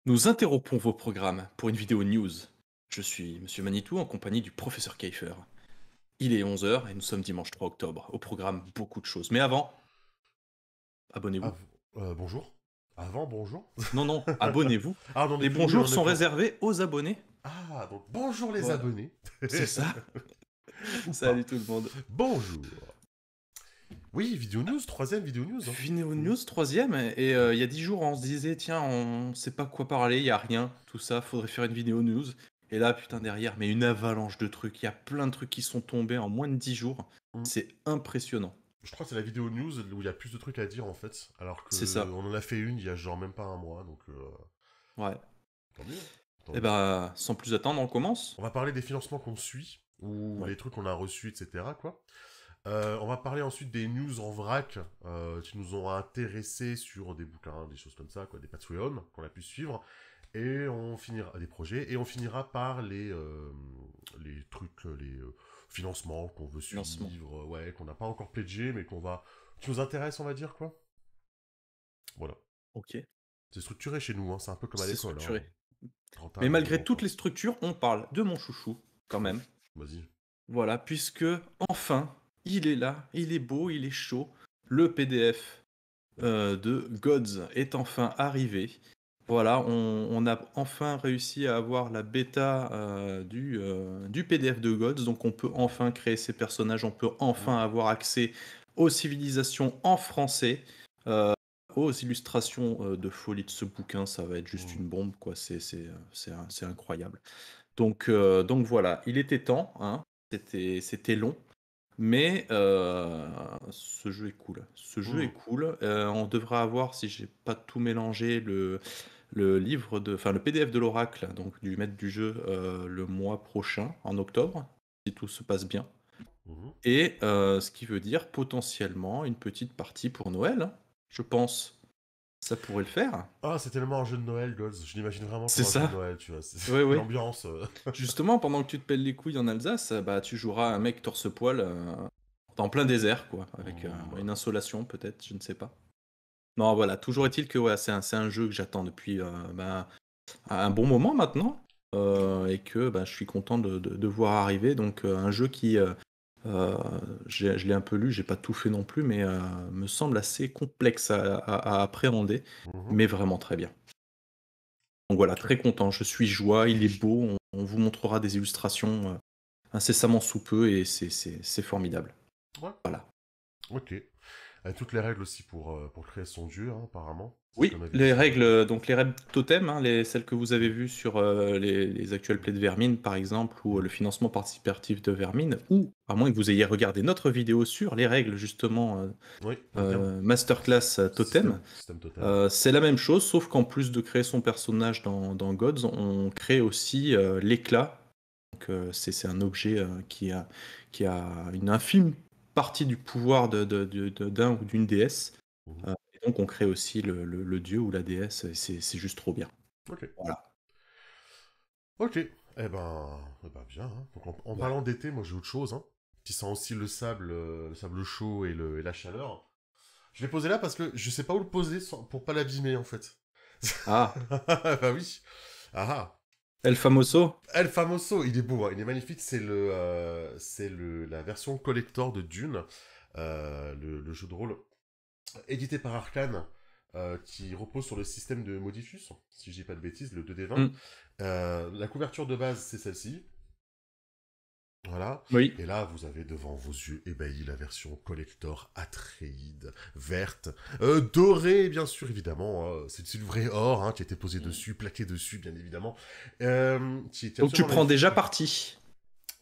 Nous interrompons vos programmes pour une vidéo news. Je suis Monsieur Manitou en compagnie du professeur Kiefer. Il est 11 heures et nous sommes dimanche 3 octobre. Au programme, beaucoup de choses. Mais avant, abonnez-vous. Bonjour. Avant, bonjour. Non, non, abonnez-vous. Ah, on en est Les plus. Oui, bonjours on est sont plus. réservés aux abonnés. Ah, donc bonjour les Voilà, abonnés. c'est ça. Ou Salut pas. tout le monde. Bonjour. Oui, vidéo news, troisième vidéo news. Hein. Vidéo Mm. news, troisième. Et il y a 10 jours, on se disait, tiens, on sait pas quoi parler, il y a rien, tout ça, faudrait faire une vidéo news. Et là, putain, derrière, mais une avalanche de trucs. Il y a plein de trucs qui sont tombés en moins de 10 jours. Mm. C'est impressionnant. Je crois que c'est la vidéo news où il y a plus de trucs à dire en fait. Alors C'est que ça. on en a fait une il y a genre même pas un mois, donc Ouais. tant mieux. Tant Eh mieux. ben, sans plus attendre, on commence. On va parler des financements qu'on suit, ou Ouais. les trucs qu'on a reçus, etc. quoi. On va parler ensuite des news en vrac qui nous ont intéressés sur des bouquins, des choses comme ça, quoi, des Patreon qu'on a pu suivre. Et on finira des projets et on finira par les trucs, les financements qu'on veut Lancement. suivre, ouais, qu'on n'a pas encore pledgé, mais qui nous intéresse, on va dire quoi. Voilà. Ok. C'est structuré chez nous, hein, c'est un peu comme à C'est l'école, hein. structuré. Grand Mais table, malgré devant toutes quoi. les structures, on parle de mon chouchou, quand Ouf, même. vas-y. Voilà, puisque, enfin, il est là, il est beau, il est chaud. Le PDF de Gods est enfin arrivé. Voilà, on a enfin réussi à avoir la bêta du PDF de Gods, donc on peut enfin créer ses personnages, on peut Mm. enfin avoir accès aux civilisations en français, aux illustrations de folie de ce bouquin, ça va être juste Mm. une bombe, quoi, c'est incroyable. Donc voilà, il était temps, hein, c'était long, mais ce jeu est cool. Ce jeu est Mm. cool. On devrait avoir, si j'ai pas tout mélangé, le livre enfin le PDF de l'oracle, donc du maître du jeu, le mois prochain, en octobre, si tout se passe bien. Mhm. Et ce qui veut dire potentiellement une petite partie pour Noël, hein. Je pense, ça pourrait le faire. Ah, c'est tellement un jeu de Noël, Gods. Je l'imagine vraiment C'est comme un jeu de ça. Noël, tu vois. Oui, oui. L'ambiance. Justement, pendant que tu te pèles les couilles en Alsace, bah tu joueras un mec torse-poil dans plein désert, quoi, avec Bah, une insolation peut-être, je ne sais pas. Non, voilà, toujours est-il que ouais, c'est un jeu que j'attends depuis un bon moment maintenant, et que bah, je suis content de voir arriver. Donc un jeu qui, euh, je l'ai un peu lu, j'ai pas tout fait non plus, mais me semble assez complexe à appréhender, mhm. mais vraiment très bien. Donc voilà, très Ok. content, je suis joie, il est beau, on vous montrera des illustrations incessamment sous peu et c'est formidable. Ouais. Voilà. Ok. Toutes les règles aussi pour créer son dieu, hein, apparemment. C'est ce que Oui, m'avait les dit. règles, donc les règles totem, hein, celles que vous avez vues sur les actuels plays de Vermine, par exemple, ou le financement participatif de Vermine, ou à moins que vous ayez regardé notre vidéo sur les règles justement Oui, bien. masterclass totem, Système totem. c'est la même chose, sauf qu'en plus de créer son personnage dans Gods, on crée aussi l'éclat. Donc c'est un objet qui a une infime partie du pouvoir d'un ou d'une déesse. Mhm. Et donc on crée aussi le dieu ou la déesse, et c'est juste trop bien. Ok. Voilà. Ok. Eh ben bien. Hein. Donc, en Ouais. parlant d'été, moi j'ai autre chose. Hein, qui sent aussi le sable chaud et la chaleur. Je l'ai posé là parce que je sais pas où le poser pour pas l'abîmer en fait. Ah, Bah oui. Ah ah. El Famoso? El Famoso, il est beau, hein, il est magnifique. C'est la version collector de Dune, le jeu de rôle édité par Arkane, qui repose sur le système de Modifus, si je dis pas de bêtises, le 2D20. Hmm. La couverture de base, c'est celle-ci. Voilà. Oui. Et là, vous avez devant vos yeux ébahis la version collector Atreide, verte, dorée, bien sûr, évidemment. C'est du vrai or hein, qui a été posé dessus, plaqué dessus, bien évidemment. Qui est Donc tu absolument prends déjà magnifique. parti.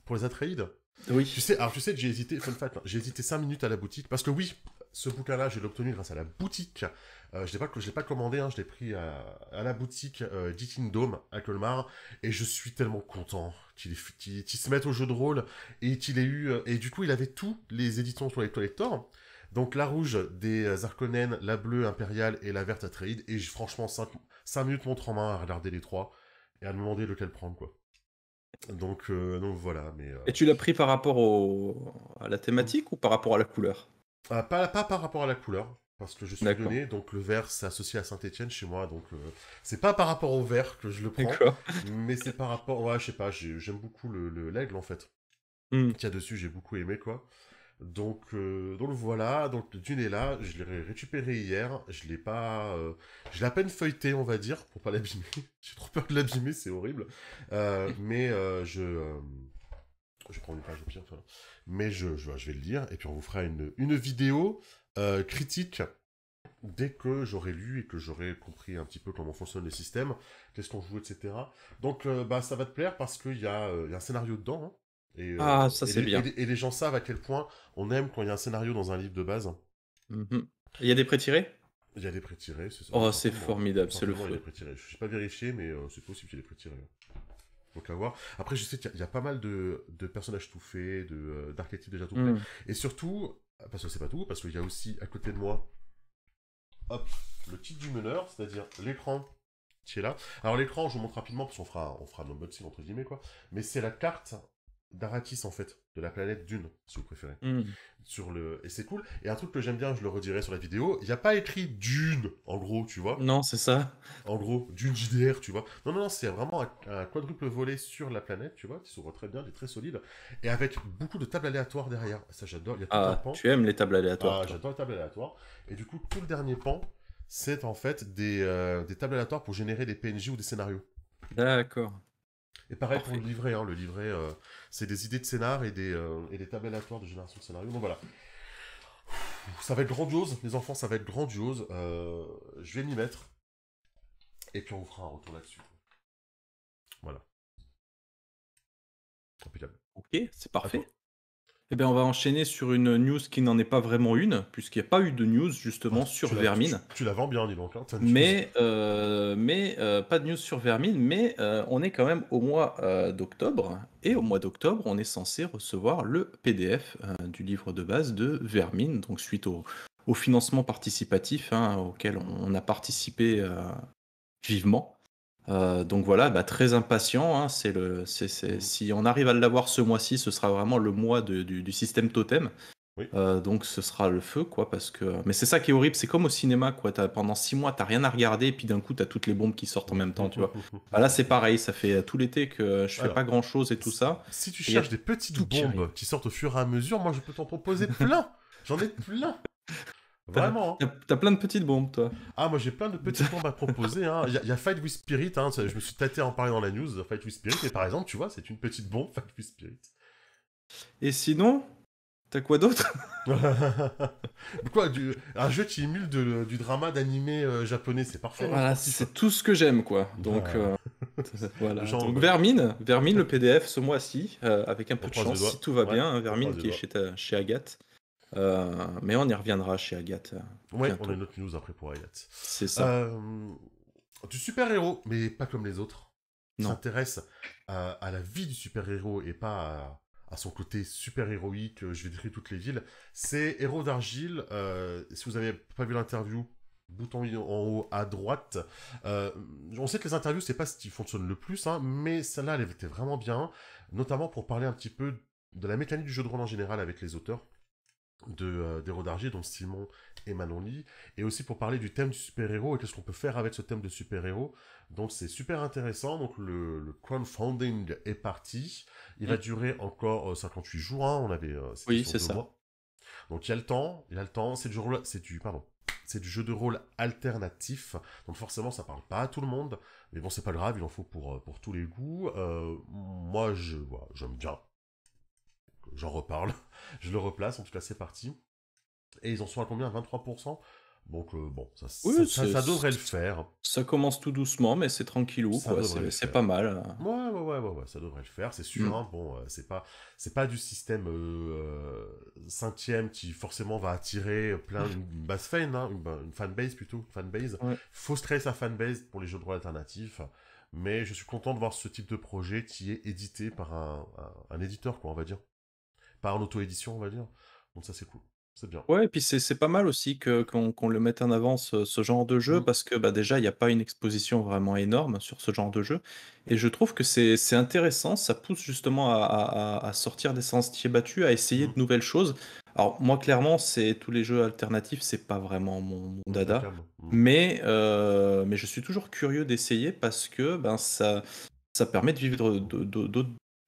Pour les Atreides. Oui. Tu sais que j'ai hésité, fun fact, hein, j'ai hésité 5 minutes à la boutique, parce que oui, ce bouquin-là, je l'ai obtenu grâce à la boutique. Je l'ai pas commandé, hein, je l'ai pris à la boutique du Kingdom à Colmar, et je suis tellement content qu'il se mette au jeu de rôle, et qu'il ait eu, et du coup, il avait tous les éditions sur les collectors. Donc la rouge des Harkonnen, la bleue impériale et la verte Atreide, et franchement 5 minutes montre en main à regarder les trois, et à me demander lequel prendre, quoi. Donc voilà, mais Et tu l'as pris par rapport à la thématique ou par rapport à la couleur? pas par rapport à la couleur. parce que je suis D'accord. lyonnais, donc le vert c'est associé à Saint-Étienne chez moi, donc c'est pas par rapport au vert que je le prends, D'accord. mais c'est par rapport, ouais, je sais pas, j'aime beaucoup l'aigle en fait. Hmm. Qu'il y a dessus, j'ai beaucoup aimé quoi. Donc voilà, donc Dune est là, je l'ai récupéré hier, je l'ai à peine feuilleté on va dire, pour pas l'abîmer, j'ai trop peur de l'abîmer, c'est horrible, je prends une page au pire, enfin, mais je vais le lire, et puis on vous fera une vidéo critique dès que j'aurai lu et que j'aurai compris un petit peu comment fonctionne le système, qu'est-ce qu'on joue, etc. Donc bah, ça va te plaire parce qu'il y a un scénario dedans, hein. Ah, ça Et c'est bien. et les gens savent à quel point on aime quand il y a un scénario dans un livre de base. Mhm. Il y a des pré-tirés? Il y a des pré-tirés, c'est ça, Oh, c'est certainement, hein. formidable, c'est le Certainement, il y a des feu. pré-tirés. Je n'ai pas vérifié, mais c'est possible qu'il y ait des pré-tirés, hein. Donc à voir. Après, je sais qu'il y a pas mal de personnages tout faits, d'archétypes déjà tout prêts. Hmm. Et surtout, parce que c'est pas tout, parce qu'il y a aussi à côté de moi, hop, le kit du meneur, c'est-à-dire l'écran qui est là. Alors l'écran, je vous montre rapidement, parce on fera un unboxing entre guillemets, quoi. Mais c'est la carte d'Arrakis, en fait, de la planète Dune, si vous préférez. Hmm. Et c'est cool. Et un truc que j'aime bien, je le redirai sur la vidéo, il n'y a pas écrit Dune, en gros, tu vois. Non, c'est ça. En gros, Dune JDR, tu vois. Non, non, non, c'est vraiment un quadruple volet sur la planète, tu vois, qui s'ouvre très bien, qui est très solide, et avec beaucoup de tables aléatoires derrière. Ça, j'adore. Il y a tout un Ah, pan. tu aimes les tables aléatoires, Ah, toi. j'adore les tables aléatoires. Et du coup, tout le dernier pan, c'est en fait des tables aléatoires pour générer des PNJ ou des scénarios. D'accord. Et pareil pour le Parfait. livret, hein. Le livret, c'est des idées de scénar et des tables aléatoires de génération de scénario. Donc voilà. Ça va être grandiose, les enfants, ça va être grandiose. Je vais m'y mettre. Et puis on vous fera un retour là-dessus. Voilà. Impeccable. Ok, c'est À toi. parfait. Eh bien, on va enchaîner sur une news qui n'en est pas vraiment une, puisqu'il n'y a pas eu de news Ah, justement sur Vermine. tu la vends bien, dis donc, hein, ta news. Pas de news sur Vermine, mais on est quand même au mois d'octobre, et au mois d'octobre, on est censé recevoir le PDF du livre de base de Vermine, donc suite au financement participatif hein, auquel on a participé vivement. Donc voilà, bah, très impatient, hein, Mhm. si on arrive à l'avoir ce mois-ci, ce sera vraiment le mois du système totem. Oui. Donc ce sera le feu, quoi, parce que. Mais c'est ça qui est horrible, c'est comme au cinéma, quoi. Pendant 6 mois, t'as rien à regarder, et puis d'un coup, t'as toutes les bombes qui sortent en même temps, tu vois. Bah, là, c'est pareil, ça fait tout l'été que je fais Alors, pas grand-chose et tout ça. si tu Et il y a cherches des petites tout qui arrive. bombes qui sortent au fur et à mesure, moi je peux t'en proposer plein. J'en ai plein. T'as, Vraiment, hein. t'as plein de petites bombes, toi. Ah, moi j'ai plein de petites bombes à proposer, hein. Il y a Fight with Spirit, hein. Je me suis tâté à en parler dans la news, Fight with Spirit. Et par exemple, tu vois, c'est une petite bombe, Fight with Spirit. Et sinon, t'as quoi d'autre? Quoi, un jeu qui émule du drama d'animé japonais, c'est parfait, hein, Voilà, sportif. c'est tout ce que j'aime, quoi. Donc, Ah, voilà. genre, Donc, Vermine, le PDF ce mois-ci, avec un on peu de croise les chance, si doigts. tout va Ouais, bien, hein, on Vermine croise les qui est doigts. chez Agathe. Mais on y reviendra chez Agathe Ouais, on a bientôt. une autre news après pour Ayat. C'est ça. Euh, du super-héros, mais pas comme les autres, qui Non. s'intéresse à la vie du super-héros et pas à son côté super-héroïque, je vais détruire toutes les villes. C'est Héros d'Argile. Si vous avez pas vu l'interview, bouton en haut à droite. On sait que les interviews, c'est pas ce qui fonctionne le plus, hein, mais celle-là, elle était vraiment bien, notamment pour parler un petit peu de la mécanique du jeu de rôle en général avec les auteurs d'Héros d'Argile, dont Simon et Manon Lee, et aussi pour parler du thème du super-héros et qu'est-ce qu'on peut faire avec ce thème de super-héros. Donc c'est super intéressant. Donc le crowdfunding est parti. Il va Mm. durer encore 58 jours, hein. C'était Oui, sur c'est deux ça. mois. Donc il y a le temps. C'est du jeu de rôle alternatif. Donc forcément, ça parle pas à tout le monde. Mais bon, c'est pas grave, il en faut pour tous les goûts. Moi, voilà, j'aime bien. J'en reparle. Je le replace, en tout cas, c'est parti. Et ils en sont à combien? 23%. Donc bon, Oui, ça devrait le faire. ça commence tout doucement, mais c'est tranquillou, Ça quoi. devrait le C'est faire. pas mal. Ouais, ça devrait le faire, c'est sûr, Mm. hein. Bon, c'est pas du système cinquième qui forcément va attirer une base fan, hein, une fanbase plutôt, une fanbase. Ouais. Faut se créer sa fanbase pour les jeux de rôle alternatifs, mais je suis content de voir ce type de projet qui est édité par un éditeur, quoi, on va dire. Pas en auto-édition, on va dire. Donc ça, c'est cool. C'est bien. Ouais et puis c'est pas mal aussi qu'on le mette en avant ce genre de jeu Mmh. parce que, bah, déjà il y a pas une exposition vraiment énorme sur ce genre de jeu et je trouve que c'est intéressant, ça pousse justement à sortir des sentiers battus, à essayer de Mmh. nouvelles choses. Alors moi clairement, c'est tous les jeux alternatifs, c'est pas vraiment mon Ta dada, cam. Mmh. mais je suis toujours curieux d'essayer parce que, ben, ça permet de vivre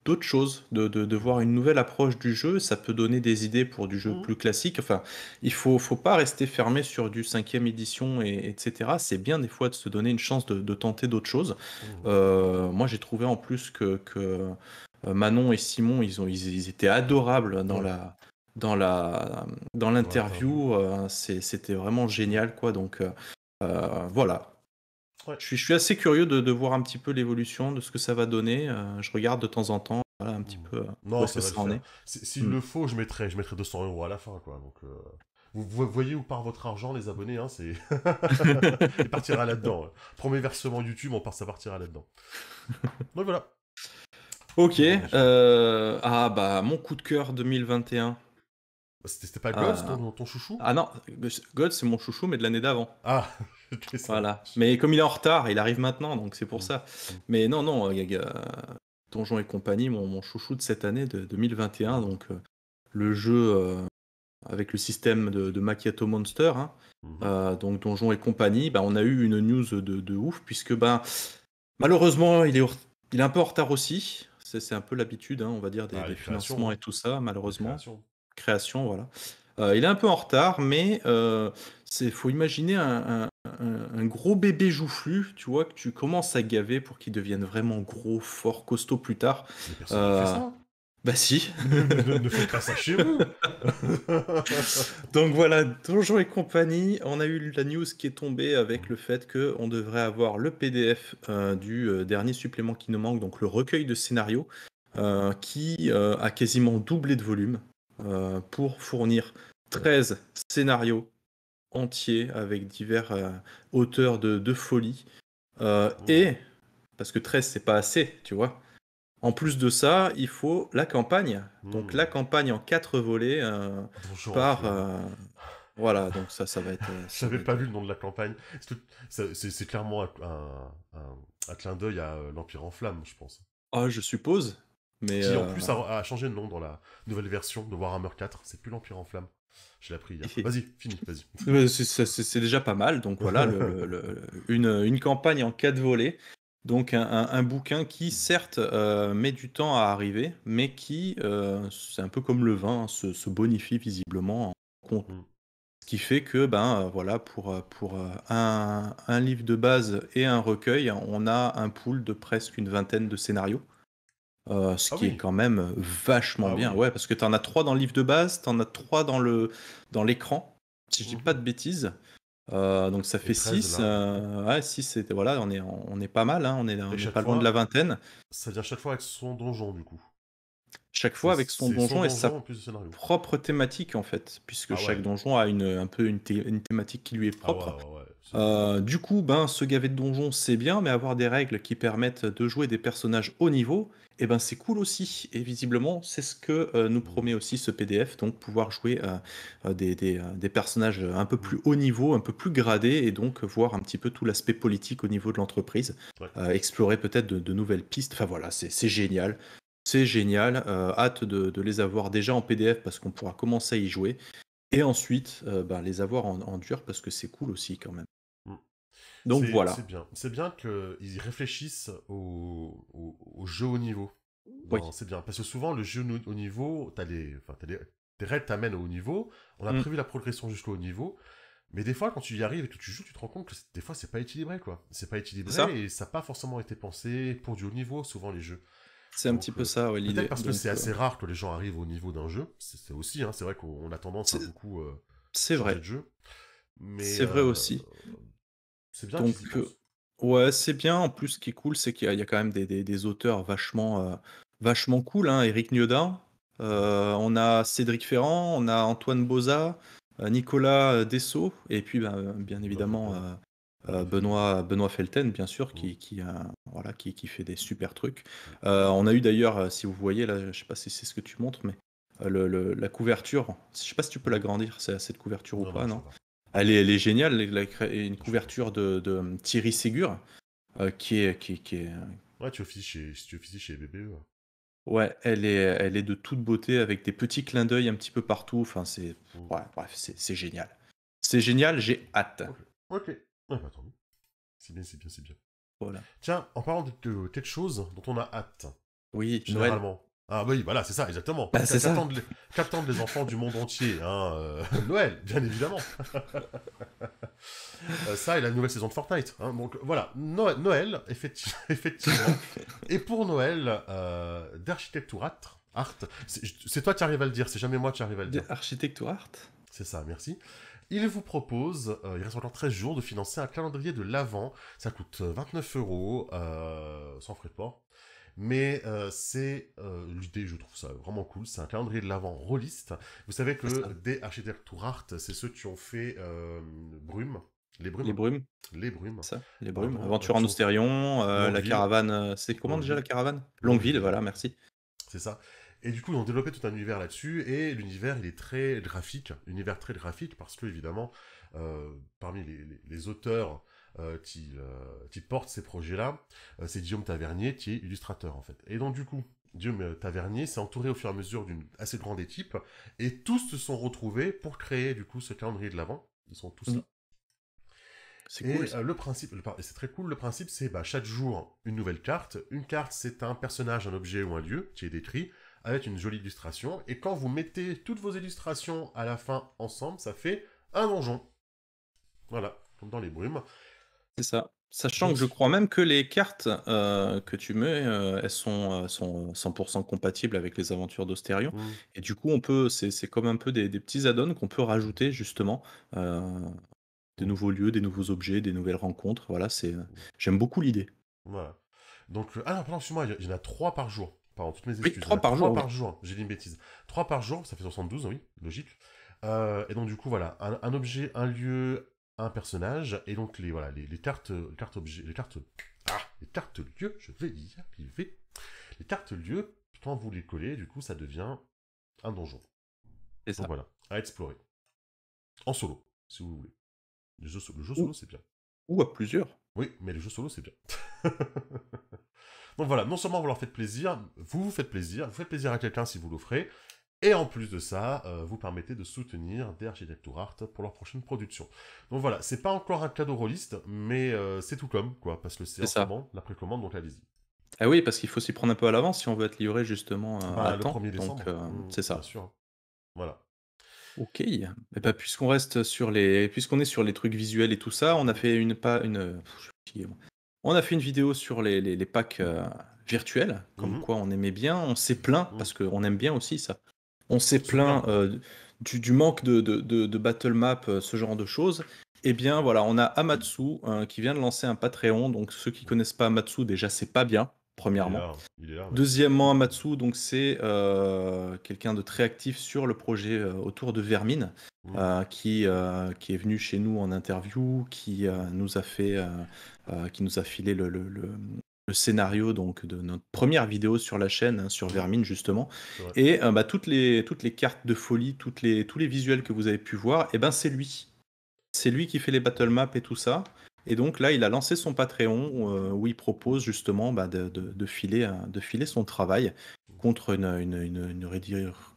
d'autres choses, de Mmh. voir une nouvelle approche du jeu. Ça peut donner des idées pour du jeu Mmh. plus classique. Enfin, il faut pas rester fermé sur du 5e édition etc. C'est bien des fois de se donner une chance de tenter d'autres choses. Mmh. Moi, j'ai trouvé en plus que Manon et Simon, ils étaient adorables Ouais. dans la, dans Dans l'interview. l'interview. C'était vraiment Mmh. génial, quoi. Donc, voilà. Ouais. Je suis assez curieux de voir un petit peu l'évolution de ce que ça va donner. Je regarde de temps en temps, voilà, un petit Mmh. peu, où Non, est-ce ça que va le ça en faire. est. S'il Mmh. le faut, je mettrai 200 € à la fin, quoi. Donc, vous voyez où part votre argent, les abonnés, hein, c'est... Il partira là-dedans. Premier versement YouTube, ça partira là-dedans. Donc voilà. OK, Bon, bah, ah bah, mon coup de cœur 2021. c'était pas Gods, Heu, ton chouchou? ah non, God, c'est mon chouchou, mais de l'année d'avant. Ah, ok, ça Voilà. marche. Mais comme il est en retard, il arrive maintenant, donc c'est pour Mmh. ça. Mmh. Mais non, non, Donjons et compagnie, mon chouchou de cette année, de 2021, Mmh. donc le jeu, avec le système de Macchiato Monster, hein, Mmh. donc Donjons et compagnie, bah, on a eu une news de ouf puisque, ben, malheureusement, il est un peu en retard aussi. C'est un peu l'habitude, hein, on va dire Ah, des les créations, financements hein. et tout ça, Les malheureusement. créations. Création, voilà. Il est un peu en retard, mais c'est faut imaginer un gros bébé joufflu, tu vois? Que tu commences à gaver pour qu'il devienne vraiment gros, fort, costaud plus tard. Mais personne ne fait Heu, ça. bah si. Ne faites pas ça chez vous. Donc voilà, Donjons et compagnie, on a eu la news qui est tombée avec Mmh. le fait qu'on devrait avoir le PDF, du, dernier supplément qui nous manque, donc le recueil de scénarios, qui, a quasiment doublé de volume, pour fournir 13 scénarios entiers avec divers, auteurs de folie, Mmh. et parce que 13 c'est pas assez, tu vois? En plus de ça, il faut la campagne. Donc la Mmh. campagne en 4 volets, Bonjour en par, flammes. voilà, donc ça va être, J'avais pas vu le nom de la campagne. C'est clairement un clin d'œil à l'Empire en flammes, je pense. ah, je suppose, mais Qui en plus a changé de nom dans la nouvelle version de Warhammer 4. C'est plus l'Empire en flammes. Je l'ai appris hier. Vas-y, fini, vas-y. c'est déjà pas mal. Donc voilà, une campagne en 4 volets. Donc un bouquin qui certes, met du temps à arriver, mais qui, c'est un peu comme le vin, hein, se bonifie visiblement en compte. Mm. Ce qui fait que, ben, voilà, pour, un livre de base et un recueil, on a un pool de presque une vingtaine de scénarios. Ce Ah qui est oui, quand même, vachement ah bien. oui. Ouais, parce que tu en as 3 dans le livre de base, tu en as 3 dans l'écran, si je dis pas Mhm. de bêtises. Donc ça Et fait 13 6. là. Ouais, 6, c'était voilà, on est pas mal, hein, Et on est chaque pas loin de la fois, vingtaine. ça vient chaque fois avec son donjon, du coup. Chaque C'est fois avec son c'est son donjon et donjon sa en plus du scénario. propre thématique, en fait, puisque Ah chaque ouais. donjon a un peu une thématique qui lui est Ah ouais, propre. ouais, ouais. C'est trop bien. Du coup, ben, se gaver de donjons, c'est bien, mais avoir des règles qui permettent de jouer des personnages haut niveau, et ben, c'est cool aussi. Et visiblement, c'est ce que, nous Mm. promet aussi ce PDF, donc pouvoir jouer, des personnages, un peu Mm. plus haut niveau, un peu plus gradés et donc voir un petit peu tout l'aspect politique au niveau de l'entreprise, Ouais. explorer peut-être de nouvelles pistes. Enfin voilà, c'est génial. C'est génial, hâte de les avoir déjà en PDF parce qu'on pourra commencer à y jouer et ensuite, ben, les avoir en dur parce que c'est cool aussi quand même. Mm. Donc C'est voilà. bien. C'est bien qu'ils réfléchissent au jeu haut niveau. Oui. C'est bien. Parce que souvent, le jeu haut niveau, tes raids t'amènent au haut niveau. On a Mmh. prévu la progression jusqu'au haut niveau. Mais des fois, quand tu y arrives et que tu joues, tu te rends compte que des fois, c'est pas équilibré, quoi. C'est pas C'est équilibré ça. et ça n'a pas forcément été pensé pour du haut niveau, souvent, les jeux. C'est un petit Donc, peu ça, ouais, peut-être l'idée. parce que Donc c'est assez rare que les gens arrivent au niveau d'un jeu. C'est aussi, hein, c'est vrai qu'on a tendance à c'est beaucoup c'est changer vrai. de jeu. Mais C'est vrai aussi. c'est bien Donc qu'ils y pensent. ouais, c'est bien. En plus, ce qui est cool, c'est qu'il y a quand même des auteurs vachement cool, hein. Éric Gnoda, Mhm. on a Cédric Ferrand, on a Antoine Boza, Nicolas, Dessau et puis, ben, bien Benoît évidemment, Felten. Benoît Felten. Benoît Felten, bien sûr, Mhm. voilà, qui fait des super trucs. Mhm. On a eu d'ailleurs, si vous voyez là, je sais pas si c'est ce que tu montres, mais la couverture. Je sais pas si tu peux l'agrandir, cette couverture ou Non, pas, non, ça non? va. Elle est géniale, une Je peux. couverture de Thierry Ségur, qui est, Ouais, tu officies chez BBE. ouais, elle est de toute beauté avec des petits clins d'œil un petit peu partout. Enfin, Mm. ouais, bref, c'est génial. C'est génial, j'ai hâte. Ok. Ok. Ouais, bah, tant mieux. C'est bien, c'est bien, c'est bien. Voilà. Tiens, en parlant de quelque chose dont on a hâte, Oui, Noël. généralement. Ah oui, voilà, c'est ça, exactement. Bah, c'est ça. Qu'attendent les enfants du monde entier, hein, Noël, bien évidemment. Ça et la nouvelle saison de Fortnite. Hein, donc voilà, Noël, effectivement. Et pour Noël, d'Architecture Art, c'est toi qui arrives à le dire, c'est jamais moi qui arrive à le dire. Architecture Art. C'est ça, merci. Il vous propose, il reste encore 13 jours, de financer un calendrier de l'Avent. Ça coûte 29 euros, sans frais de port. Mais c'est l'idée, je trouve ça vraiment cool. C'est un calendrier de l'Avent rôliste. Vous savez C'est que ça. des Architecture Art, c'est ceux qui ont fait Brume. Les Les Brumes. brumes. Les Brumes, C'est ça. Les brumes. pardon. Aventure en Qui ont fait Ostérion. La Longueville. caravane. C'est comment déjà la Longueville. caravane? Longueville, Longueville. voilà, merci. C'est ça. Et du coup, ils ont développé tout un univers là-dessus, et l'univers, il est très graphique, univers très graphique, parce que, évidemment, parmi les auteurs qui portent ces projets-là, c'est Guillaume Tavernier qui est illustrateur, en fait. Et donc, du coup, Guillaume Tavernier s'est entouré au fur et à mesure d'une assez grande équipe, et tous se sont retrouvés pour créer, du coup, ce calendrier de l'Avent. Ils sont tous Mm. là. C'est Et cool ça. le principe, et c'est très cool, le principe c'est chaque jour une nouvelle carte. Une carte c'est un personnage, un objet ou un lieu qui est décrit avec une jolie illustration. Et quand vous mettez toutes vos illustrations à la fin ensemble, ça fait un donjon. Voilà, comme dans les brumes. C'est ça. Sachant Donc, que je crois même que les cartes que tu mets, elles sont 100% compatibles avec les aventures d'Ostérion. hmm, Et du coup, c'est comme un peu des petits add-ons qu'on peut rajouter justement. euh, des hmm, nouveaux lieux, des nouveaux objets, des nouvelles rencontres. Voilà, hmm, j'aime beaucoup l'idée. voilà. Donc, ah non, pardon, excuse-moi, il y en a 3 par jour. Pardon, toutes mes Oui, excuses. Il y en 3 a par 3 jour, par oui. jour. J'ai dit une bêtise. 3 par jour, ça fait 72, oui, logique. Et donc, du coup, voilà, un objet, un lieu, un personnage. Et donc, les cartes objets, les cartes lieux, je vais y arriver. Les cartes lieux, quand vous les collez, du coup, ça devient un donjon. C'est Donc ça. voilà, à explorer. En solo, si vous voulez. Le jeu Ou, solo, c'est bien. ou à plusieurs. Oui, mais le jeu solo, c'est bien. Donc voilà, non seulement vous leur faites plaisir, vous faites plaisir, vous faites plaisir à quelqu'un si vous l'offrez, et en plus de ça, vous permettez de soutenir des Architecture Art pour leur prochaine production. Donc voilà, c'est pas encore un cadeau rôliste, mais c'est tout comme, quoi, parce que c'est C'est en ce ça. moment la précommande, donc allez-y. Ah oui, parce qu'il faut s'y prendre un peu à l'avance si on veut être livré justement à Bah, le temps. 1er Donc, décembre, c'est bien ça. sûr. Voilà. Ok. Et ben, puisqu'on est sur les trucs visuels et tout ça, on a fait une pas une. Je suis fatigué, moi. On a fait une vidéo sur les packs virtuels, comme Mhm, quoi on aimait bien. On s'est plaint mhm, parce qu'on aime bien aussi ça. On s'est se plaint. plaint du manque de battle map, ce genre de choses. Eh bien, voilà, on a Amatsu qui vient de lancer un Patreon. Donc, ceux qui connaissent pas Amatsu, déjà, c'est pas bien, premièrement. Il est là, Matsu. Deuxièmement, Amatsu, donc c'est quelqu'un de très actif sur le projet autour de Vermine, Mhm, qui est venu chez nous en interview, qui nous a filé le scénario donc de notre première vidéo sur la chaîne, hein, sur mhm, Vermine justement. c'est vrai. Et bah, toutes les cartes de folie, tous les visuels que vous avez pu voir, et ben c'est lui. C'est lui qui fait les battle maps et tout ça. Et donc là, il a lancé son Patreon où il propose justement bah, de filer son travail contre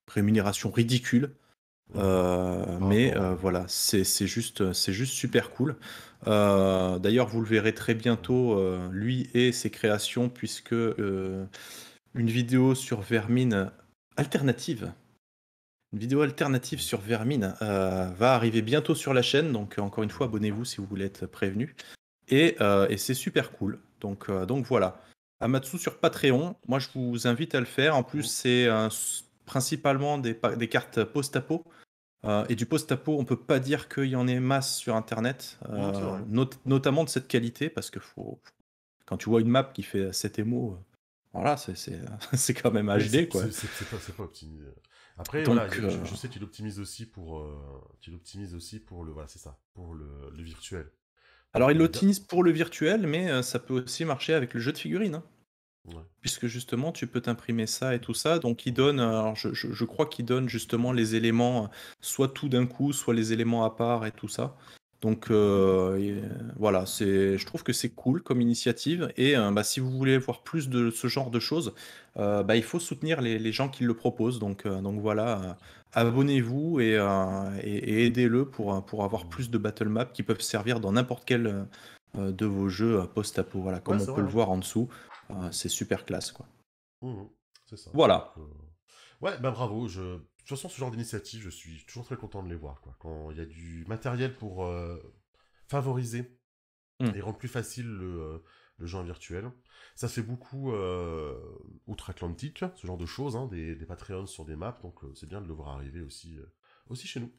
rémunération ridicule. Mhm. Par Mais rapport voilà, c'est juste super cool. D'ailleurs, vous le verrez très bientôt, lui et ses créations, puisque une vidéo sur Vermine alternative une vidéo alternative sur Vermine va arriver bientôt sur la chaîne, donc encore une fois, abonnez-vous si vous voulez être prévenu. Et c'est super cool. Donc voilà. Amatsu sur Patreon, moi je vous invite à le faire. En plus, Mhm. c'est principalement des cartes post-apo. Et du post-apo, on peut pas dire qu'il y en ait masse sur Internet, C'est vrai. notamment de cette qualité, parce que quand tu vois une map qui fait 7 émos, voilà, c'est quand même Oui, HD, quoi. c'est pas optimisé. Après, voilà, Donc, je sais qu'il optimise aussi pour le, voilà, c'est ça, pour le virtuel. alors Donc, il évidemment, l'optimise pour le virtuel, mais ça peut aussi marcher avec le jeu de figurines, hein. Ouais. puisque justement tu peux t'imprimer ça et tout ça. Donc il donne, alors je crois qu'il donne justement les éléments, soit tout d'un coup, soit les éléments à part et tout ça. Donc voilà, je trouve que c'est cool comme initiative. Et bah, si vous voulez voir plus de ce genre de choses, bah, il faut soutenir les gens qui le proposent. Donc voilà, abonnez-vous et aidez-le pour avoir Mhm. plus de battle maps qui peuvent servir dans n'importe quel de vos jeux post-apo. Voilà, Ouais, comme on c'est peut vrai, le hein. voir en dessous. Mhm. C'est super classe, quoi. Mhm. C'est ça. Donc, Voilà. ouais, bah bravo. De toute façon, ce genre d'initiative, je suis toujours très content de les voir, quoi. Quand il y a du matériel pour favoriser Mm. et rendre plus facile le jeu en virtuel. Ça se fait beaucoup outre-Atlantique, ce genre de choses, hein, des Patreons sur des maps, donc c'est bien de le voir arriver aussi chez nous.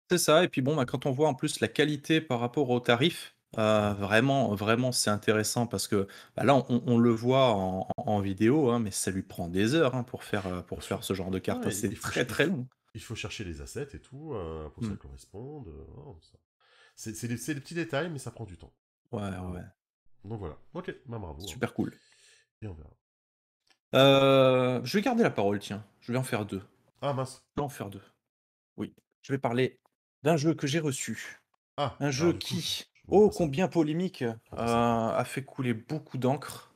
C'est ça. Et puis bon, bah, quand on voit en plus la qualité par rapport aux tarifs, Mhm. vraiment, vraiment, c'est intéressant parce que bah, là, on le voit en vidéo, hein, mais ça lui prend des heures, hein, Bien pour sûr. faire ce genre de carte, hein. Ouais, C'est très très long. il faut chercher les assets et tout, pour que ça Mm. corresponde. Non, c'est des petits détails, mais ça prend du temps. Ouais, Donc, ouais, donc voilà. Ok, bah bravo, hein. super cool. Et on verra. Je vais garder la parole, tiens. Je vais en faire deux. Ah mince. Je vais en faire deux. Oui. Je vais parler d'un jeu que j'ai reçu. Ah, Un alors jeu du coup, qui, je vois ô pas ça. combien polémique, Je vois pas ça du tout. a fait couler beaucoup d'encre.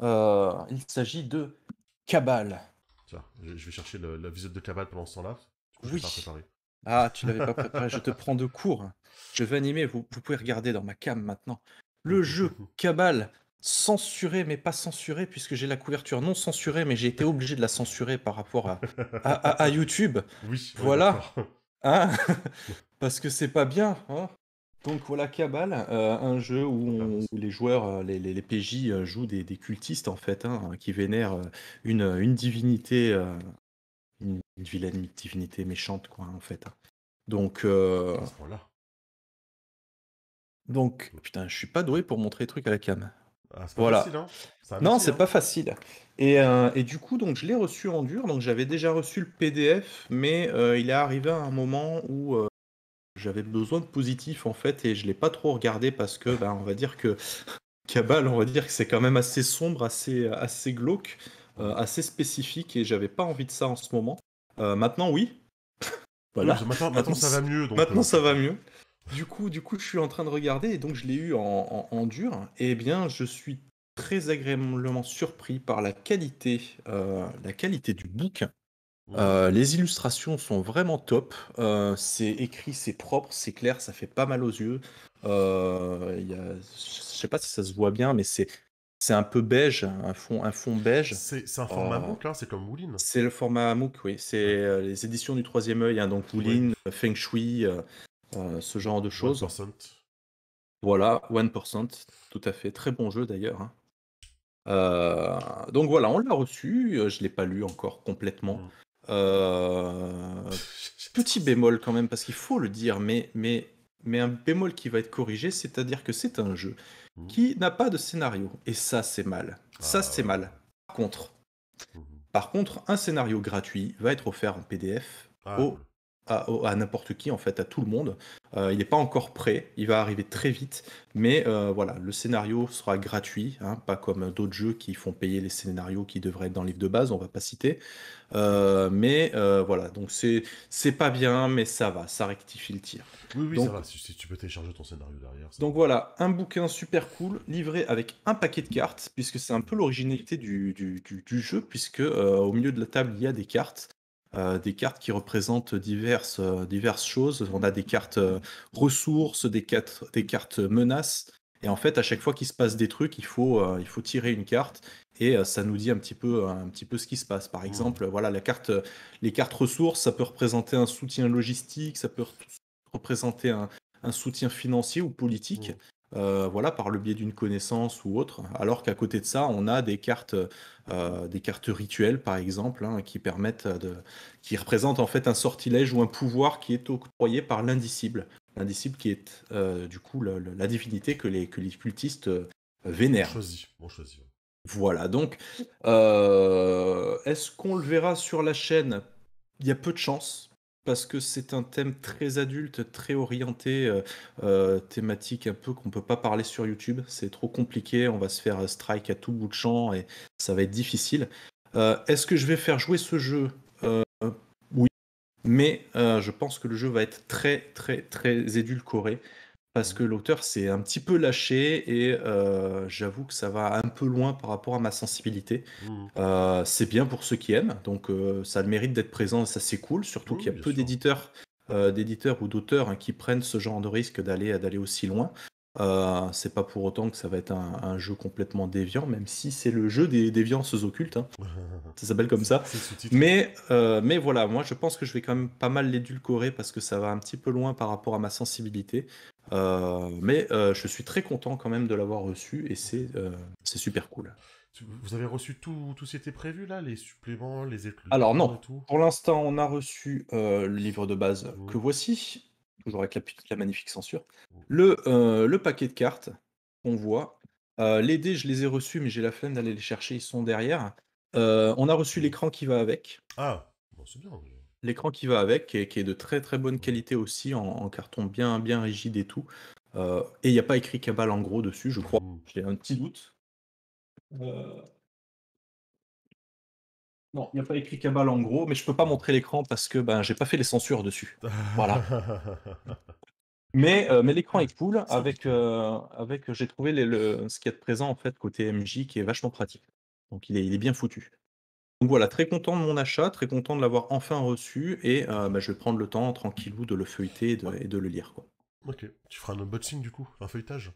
Il s'agit de Cabal. Tiens, je vais chercher la visite de Cabal pendant ce temps-là. Du coup, je l'ai pas Oui. préparé. Ah, tu l'avais pas préparé, je te prends de court. Je vais animer, vous pouvez regarder dans ma cam maintenant. Le jeu Cabal, censuré mais pas censuré, puisque j'ai la couverture non censurée, mais j'ai été obligé de la censurer par rapport à YouTube. Oui, ouais, Voilà, d'accord. hein. Parce que c'est pas bien, hein. Donc voilà Cabal, un jeu Hop là, où les joueurs, les PJ jouent des cultistes en fait, hein, qui vénèrent une divinité, une vilaine divinité méchante quoi en fait, hein. Donc, à ce point-là. putain, je suis pas doué pour montrer les trucs à la cam. Ah, c'est pas facile, Voilà. hein. C'est un Non, métier, c'est hein. pas facile. Et du coup, donc je l'ai reçu en dur. Donc j'avais déjà reçu le PDF, mais il est arrivé à un moment où j'avais besoin de positif en fait, et je l'ai pas trop regardé parce que, ben, on va dire que Cabal, on va dire que c'est quand même assez sombre, assez glauque, Mhm. assez spécifique, et j'avais pas envie de ça en ce moment. Maintenant, oui. Oui, Voilà. maintenant ça va mieux, donc Maintenant, ça c'est va cool. mieux. Du coup, je suis en train de regarder, et donc je l'ai eu en dur. Et bien, je suis très agréablement surpris par la qualité du bouquin. Mhm. Les illustrations sont vraiment top. C'est écrit, c'est propre, c'est clair, ça fait pas mal aux yeux. Je sais pas si ça se voit bien, mais c'est un peu beige, un fond beige. C'est un format Euh, MOOC, hein, c'est comme Wooline. c'est le format MOOC, oui. C'est Ouais. les éditions du Troisième Œil, hein, donc Ouais. Wulin, Feng Shui, ce genre de choses. 1%. Voilà, 1%, tout à fait. Très bon jeu d'ailleurs, hein. Donc voilà, on l'a reçu, je l'ai pas lu encore complètement. Mhm. J'ai Petit trop ça. bémol quand même, parce qu'il faut le dire, mais un bémol qui va être corrigé, c'est-à-dire que c'est un jeu Mhm. qui n'a pas de scénario. Et ça, c'est mal. Ça, Ah c'est ouais, ouais. mal. Par contre, Mhm. un scénario gratuit va être offert en PDF Ah cool. à n'importe qui, en fait, à tout le monde. Il n'est pas encore prêt, il va arriver très vite, mais voilà, le scénario sera gratuit, hein, pas comme d'autres jeux qui font payer les scénarios qui devraient être dans le livre de base, on va pas citer. Mais voilà, donc c'est pas bien, mais ça va, ça rectifie le tir. Oui, oui, ça Donc, va. Si tu peux télécharger ton scénario derrière, ça donc va. voilà, un bouquin super cool, livré avec un paquet de cartes, puisque c'est un peu l'originalité du jeu, puisque au milieu de la table, il y a des cartes qui représentent diverses choses. On a des cartes ressources, des cartes menaces, et en fait, à chaque fois qu'il se passe des trucs, il faut tirer une carte, et ça nous dit un petit peu ce qui se passe. Par Mhm. exemple, voilà, les cartes ressources, ça peut représenter un soutien logistique, ça peut représenter un soutien financier ou politique, Mhm. voilà, par le biais d'une connaissance ou autre. Alors qu'à côté de ça, on a des cartes rituelles, par exemple, hein, qui représentent en fait un sortilège ou un pouvoir qui est octroyé par l'indicible. L'indicible qui est du coup la divinité que les cultistes On vénèrent. choisit. On choisit. Voilà, donc, est-ce qu'on le verra sur la chaîne? Il y a peu de chances. parce que c'est un thème très adulte, très orienté, thématique un peu qu'on peut pas parler sur YouTube. C'est trop compliqué, on va se faire, strike à tout bout de champ et ça va être difficile. Est-ce que je vais faire jouer ce jeu? Oui, mais je pense que le jeu va être très, très, très édulcoré parce Mhm. que l'auteur s'est un petit peu lâché et j'avoue que ça va un peu loin par rapport à ma sensibilité. Mhm. C'est bien pour ceux qui aiment, donc ça a le mérite d'être présent et ça c'est cool, surtout Oui, qu'il y oui, a bien peu sûr. d'éditeurs ou d'auteurs hein, qui prennent ce genre de risque d'aller aussi loin. C'est pas pour autant que ça va être un jeu complètement déviant, même si c'est le jeu des déviances occultes, hein. Ça s'appelle comme ça. C'est le sous-titre. Mais voilà, moi je pense que je vais quand même pas mal l'édulcorer parce que ça va un petit peu loin par rapport à ma sensibilité. Mais je suis très content quand même de l'avoir reçu et c'est super cool. Vous avez reçu tout ce qui était prévu là, les suppléments, le Alors document non, et tout? pour l'instant on a reçu le livre de base que Mhm. voici, toujours avec la magnifique censure, Mhm. le paquet de cartes qu'on voit. Les dés, je les ai reçus, mais j'ai la flemme d'aller les chercher, ils sont derrière. On a reçu Mhm. l'écran qui va avec. Ah, bon, c'est bien. Déjà. L'écran qui va avec, qui est de très très bonne Mhm. qualité aussi, en carton bien, bien rigide et tout. Et il n'y a pas écrit Cabal en gros dessus, je crois. Mhm. J'ai un petit doute. Euh, non, il n'y a pas écrit Cabal en gros, mais je peux pas Mhm. montrer l'écran parce que ben, j'ai pas fait les censures dessus. Voilà. Mais l'écran est cool C'est impeccable. avec j'ai trouvé ce qu'il y a de présent en fait côté MJ qui est vachement pratique. Donc il est bien foutu. Donc voilà, très content de mon achat, très content de l'avoir enfin reçu et bah, je vais prendre le temps tranquillou de le feuilleter Ouais, et de le lire, quoi. ok. Tu feras un unboxing du coup, un feuilletage.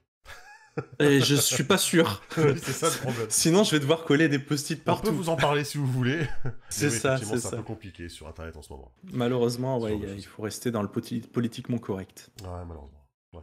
Et je suis pas sûr. Oui, c'est ça le problème. Sinon, je vais devoir coller des post-it On peut partout. vous en parler si vous voulez. Mais C'est oui, ça, effectivement, c'est c'est un peu ça. compliqué sur Internet en ce moment. Malheureusement, Ce ouais, genre de il choses. faut rester dans le politiquement correct. Ouais, malheureusement. Ouais.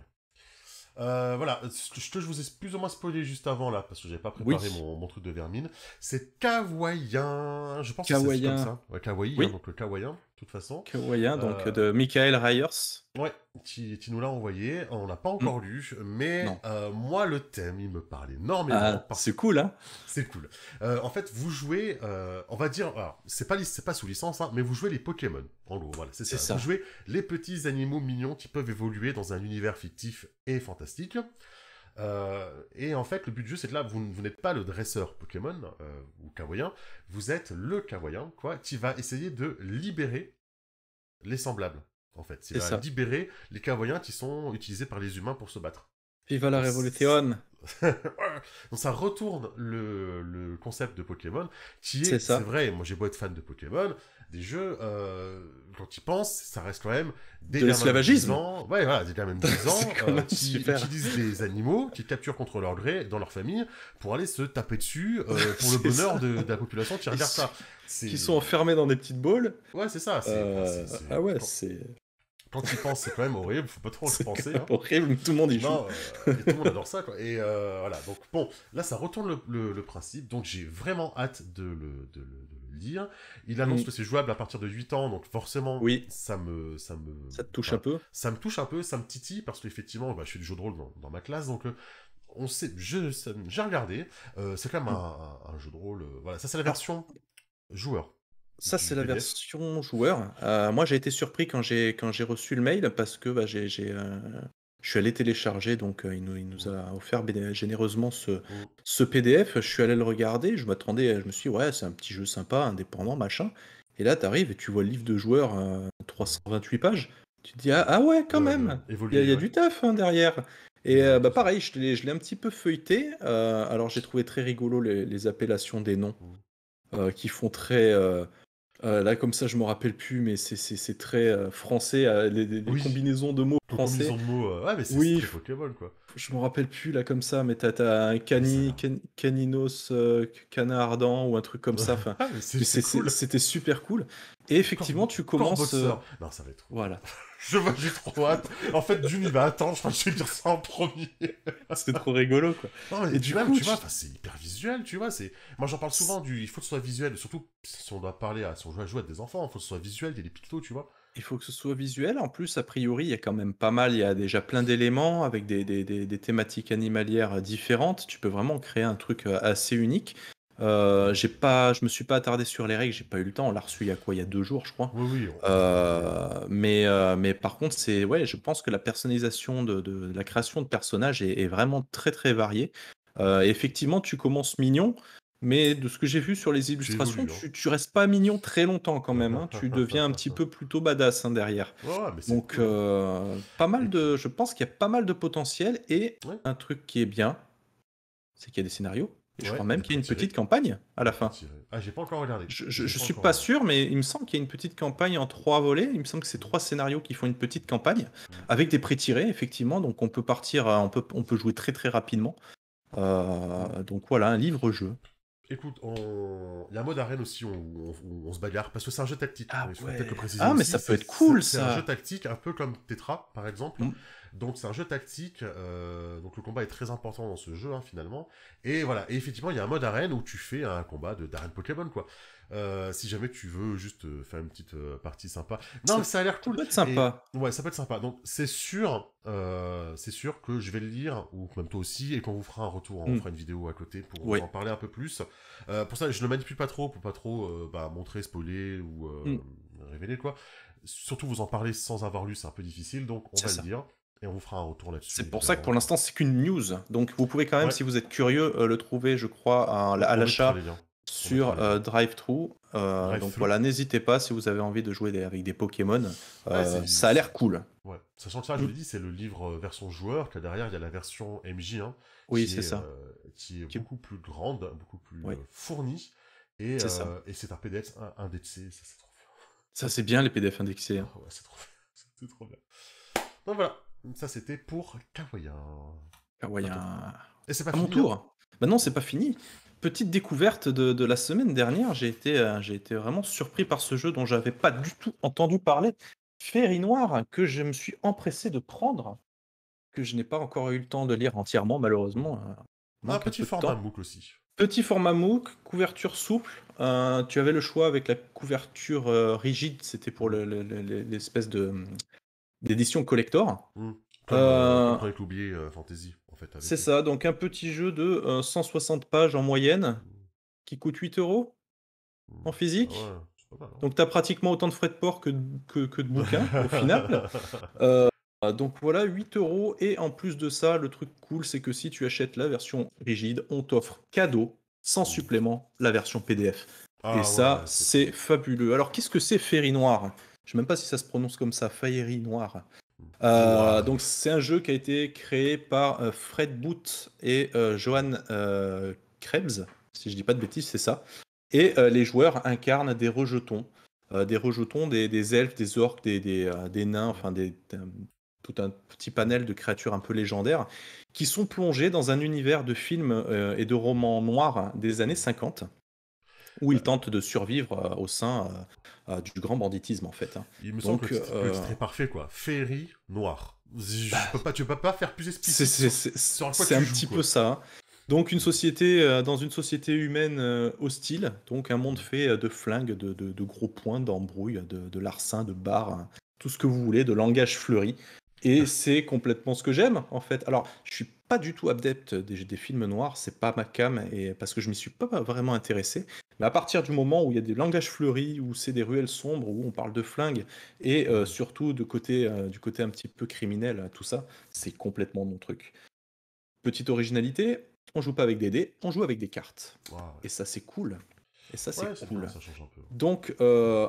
Voilà, ce que je vous ai plus ou moins spoilé juste avant là, parce que j'avais pas préparé Oui, mon truc de vermine, c'est kawaïen. Je pense que ça se dit comme Kawaii. ça. Ouais, kawaii, hein, Oui, donc le kawaïen, de toute façon. Kawaii, donc Euh, de Michael Ryers. ouais, tu nous l'as envoyé, on l'a pas Hmm, encore lu, mais non. moi le thème, il me parle énormément Ah, parce c'est cool, hein? c'est cool. En fait, vous jouez, on va dire, alors, c'est pas sous licence, hein, mais vous jouez les Pokémon. En gros, voilà, c'est C'est ça. Vous ça. jouez les petits animaux mignons qui peuvent évoluer dans un univers fictif et fantastique. Et en fait, le but du jeu, c'est que là, vous n'êtes pas le dresseur Pokémon ou kawaïen, vous êtes le kawaïen, quoi, qui va essayer de libérer les semblables. En fait, il C'est va ça. libérer les kawaïens qui sont utilisés par les humains pour se battre. Viva la Donc, Revolution. donc ça retourne le concept de Pokémon, qui C'est est, c'est ça. vrai, moi j'ai beau être fan de Pokémon, des jeux, quand ils pensent, ça reste quand même des De gamins de 10 l'esclavagisme. ans, ouais voilà, des gamins de 10 C'est ans quand même qui super. utilisent des animaux, qui capturent contre leur gré dans leur famille, pour aller se taper dessus, pour le C'est bonheur ça. de la population qui regarde ça. Qui C'est... sont enfermés dans des petites boules. Ouais, c'est ça, Ah ouais, quand ils pensent, c'est quand même horrible, faut pas trop y c'est quand penser, même hein. horrible, mais tout le monde y joue. Non, et tout le monde adore ça, quoi. Et voilà, donc bon, là ça retourne le principe, donc j'ai vraiment hâte de le lire. Il annonce Mm. que c'est jouable à partir de 8 ans, donc forcément, Oui, ça te touche un enfin, peu. ça me touche un peu, ça me titille, parce qu'effectivement, bah, je fais du jeu de rôle dans ma classe, donc on sait, j'ai regardé, c'est quand même Mm. un jeu de rôle, voilà, ça c'est la Alors, version joueur ça, c'est du la PDF. version joueur. Moi, j'ai été surpris quand j'ai reçu le mail parce que bah, je suis allé télécharger, donc il nous Mm, a offert généreusement ce, mm, ce PDF. Je suis allé le regarder, je me suis dit, ouais, c'est un petit jeu sympa, indépendant, machin. Et là, tu arrives et tu vois le livre de joueur, ouais, 328 pages. Tu te dis, ah, ah ouais, quand ouais, même, il y a, évoluer, il y a ouais, du taf hein, derrière. Et évoluer bah, tout ça. pareil, je l'ai un petit peu feuilleté. Alors, j'ai trouvé très rigolo les appellations des noms Mm. qui font très. Là, comme ça, je me rappelle plus, mais c'est très français, les Oui, combinaisons de mots français. combinaison de mots, ouais, mais c'est Oui, très Pokémon, quoi. je me rappelle plus là comme ça, mais t'as un Mais ça a l'air. caninos, canard ardent ou un truc comme ça. Enfin, Ah, mais mais c'est cool. c'était super cool. Et effectivement, tu commences. Corboxer. Non, ça va être trop bien. Voilà, J'ai trop hâte. En fait, d'une, il va attendre. Je crois que je vais dire ça en premier. c'est trop rigolo quoi. Non, mais Et puis du même, coup, tu vois, c'est hyper visuel, tu vois. Moi, j'en parle souvent il faut que ce soit visuel. Surtout si on doit parler si on doit jouer à des enfants, il faut que ce soit visuel, il y a des pictos, tu vois. il faut que ce soit visuel. En plus, a priori, il y a quand même pas mal. Il y a déjà plein d'éléments avec des thématiques animalières différentes. Tu peux vraiment créer un truc assez unique. Je me suis pas attardé sur les règles, j'ai pas eu le temps. On l'a reçu il y a quoi? Il y a 2 jours, je crois. Oui, oui, on peut pas aller. Mais par contre, ouais, je pense que la personnalisation de la création de personnages est vraiment très, très variée. Effectivement, tu commences mignon, mais de ce que j'ai vu sur les Tu illustrations, évolues, hein. tu restes pas mignon très longtemps quand même, hein. Tu deviens un petit peu plutôt badass, hein, derrière. Ouais, ouais, mais c'est Donc, cool, hein. pas Et mal puis, je pense qu'il y a pas mal de potentiel et ouais, un truc qui est bien, c'est qu'il y a des scénarios et je ouais, crois il y même a qu'il y a une pré-tiré. petite campagne à Il y la a fin. pré-tiré. Ah, j'ai pas encore regardé. J'ai Je pas suis encore pas regardé. sûr, mais il me semble qu'il y a une petite campagne en 3 volets. Il me semble que c'est 3 scénarios qui font une petite campagne Mm. avec des pré-tirés, effectivement. Donc on peut partir, on peut jouer très très rapidement. Mm. Donc voilà, un livre-jeu. Écoute, il y a un mode arène aussi où on se bagarre, parce que c'est un jeu tactique. Ah Il faut peut-être le ouais. préciser Ah mais aussi. ça peut être cool C'est un jeu ça. tactique, un peu comme Tetra, par exemple. Mm. Donc c'est un jeu tactique, donc le combat est très important dans ce jeu, hein, finalement. Et voilà, et effectivement, il y a un mode arène où tu fais un combat d'arène Pokémon, quoi. Si jamais tu veux juste faire une petite partie sympa. Non, Ça, mais ça a l'air ça cool. peut être Et sympa. ouais, ça peut être sympa. Donc c'est sûr que je vais le lire, ou même toi aussi, et qu'on vous fera un retour, hein, on Mm. fera une vidéo à côté pour vous Oui. en parler un peu plus. Pour ça, je le manipule pas trop, pour pas trop montrer, spoiler ou Mm. révéler, quoi. Surtout vous en parler sans avoir lu, c'est un peu difficile, donc on C'est va le ça. dire. Et on vous fera un retour là-dessus, C'est pour ça que pour évidemment. l'instant, c'est qu'une news. Donc vous pouvez quand même, Ouais, si vous êtes curieux, le trouver, je crois, à on mettra l'achat les liens. On mettra sur les liens. DriveThru. Donc Drive-thru. voilà, n'hésitez pas si vous avez envie de jouer avec des Pokémon. Ouais, Ça a l'air cool. ouais. Sachant que ça, je Mm. l'ai dit, c'est le livre version joueur, que derrière, il y a la version MJ, hein, Oui, c'est ça. qui est Qui- beaucoup plus grande, beaucoup plus Oui, fournie. c'est ça. Et c'est un PDF indexé, ça c'est trop Ça, c'est bien les PDF indexés, bien. hein. Ah ouais, c'est trop bien. C'est trop bien. Donc voilà, ça c'était pour Kawaii. Ah ouais, À toi. Et c'est pas à mon fini, hein. tour. Bah non, c'est pas fini. Petite découverte de la semaine dernière, j'ai été vraiment surpris par ce jeu dont j'avais pas du tout entendu parler. Fairy Noir, que je me suis empressé de prendre, que je n'ai pas encore eu le temps de lire entièrement, malheureusement. Un Manque un petit peu de format temps. MOOC aussi. Petit format MOOC, couverture souple. Tu avais le choix avec la couverture rigide, c'était pour Mm. l'espèce d'édition collector. Mm. Comme Euh, Chronique oublié Fantasy, en fait, c'est avec eux. ça, donc un petit jeu de 160 pages en moyenne, Mm. qui coûte 8 euros en Ah physique. ouais, c'est pas mal, Donc tu as pratiquement autant de frais de port que de bouquins au final. hein. Euh, donc voilà, 8 euros. Et en plus de ça, le truc cool, c'est que si tu achètes la version rigide, on t'offre cadeau, sans Mm. supplément, la version PDF. Et Ah ça, ouais, c'est trop c'est bien. fabuleux. Alors qu'est-ce que c'est Fairy Noir? Je sais même pas si ça se prononce comme ça, Fairy Noir. Noir. Donc c'est un jeu qui a été créé par Fred Booth et Johan Krebs, si je dis pas de bêtises, c'est ça. Et les joueurs incarnent des rejetons, des elfes, des orques, des nains, enfin tout un petit panel de créatures un peu légendaires qui sont plongés dans un univers de films et de romans noirs des années 50 où ils Bah, tentent de survivre au sein du grand banditisme en fait, hein. il me semble Donc que le titre est parfait, quoi. Féerie noire. Tu peux pas faire plus explicite sur quoi c'est tu un joues, petit peu quoi. ça, hein. Donc une société, dans une société humaine hostile, donc un monde fait de flingues, de gros poings, d'embrouilles, de larcins, de barres, hein, tout ce que vous voulez, de langage fleuri. Et c'est complètement ce que j'aime en fait. Alors, je suis pas du tout adepte des films noirs, c'est pas ma cam, et parce que je m'y suis pas vraiment intéressé. Mais à partir du moment où il y a des langages fleuris, où c'est des ruelles sombres, où on parle de flingues, et surtout du côté un petit peu criminel, tout ça, c'est complètement mon truc. Petite originalité, on joue pas avec des dés, on joue avec des cartes. Waouh, Et ça, c'est cool. Et ça, ouais, c'est c'est bien, cool. ça change un peu. Donc,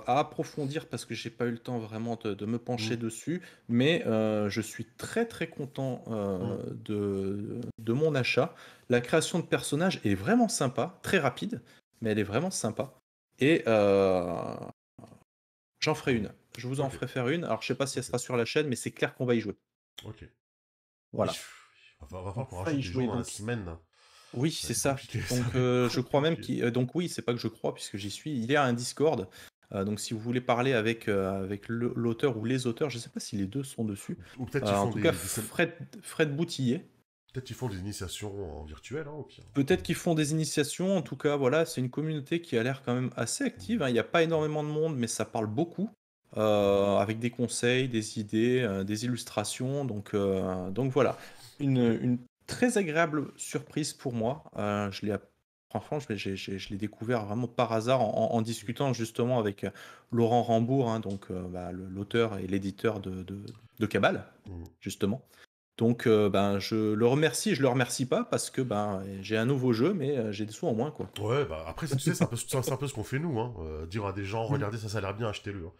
à approfondir, parce que j'ai pas eu le temps vraiment de me pencher Mm, dessus, mais je suis très très content mm. de mon achat. La création de personnages est vraiment sympa, très rapide, mais elle est vraiment sympa. Et j'en ferai une. Je vous en Ok, ferai faire une. Alors, je sais pas si elle ok, sera sur la chaîne, mais c'est clair qu'on va y jouer. ok. Voilà. Va On falloir qu'on va y rajoute des jouer jours dans la donc. semaine. Oui, Ça va c'est être ça. compliqué, ça Donc, va être je crois même compliqué. qu'il. Donc, oui, c'est pas que je crois, puisque j'y suis. Il y a un Discord. Donc, si vous voulez parler avec l'auteur ou les auteurs, je sais pas si les deux sont dessus. Ou peut-être ils En font tout cas, des Fred Boutillier. peut-être ils font des initiations en virtuel, hein, au pire. Peut-être qu'ils font des initiations. En tout cas, voilà, c'est une communauté qui a l'air quand même assez active, hein. Il n'y a pas énormément de monde, mais ça parle beaucoup. Avec des conseils, des idées, des illustrations. Donc voilà. Une très agréable surprise pour moi. Je l'ai franchement, je l'ai découvert vraiment par hasard en discutant justement avec Laurent Rambourg, hein, donc bah, l'auteur et l'éditeur de Cabal, Mm. justement. Donc, ben, je le remercie pas parce que ben, j'ai un nouveau jeu, mais j'ai des sous en moins, quoi. Ouais, bah après, tu sais, c'est un peu ce qu'on fait nous, hein. Dire à des gens, Mm. regardez, ça a l'air bien, achetez-le, hein.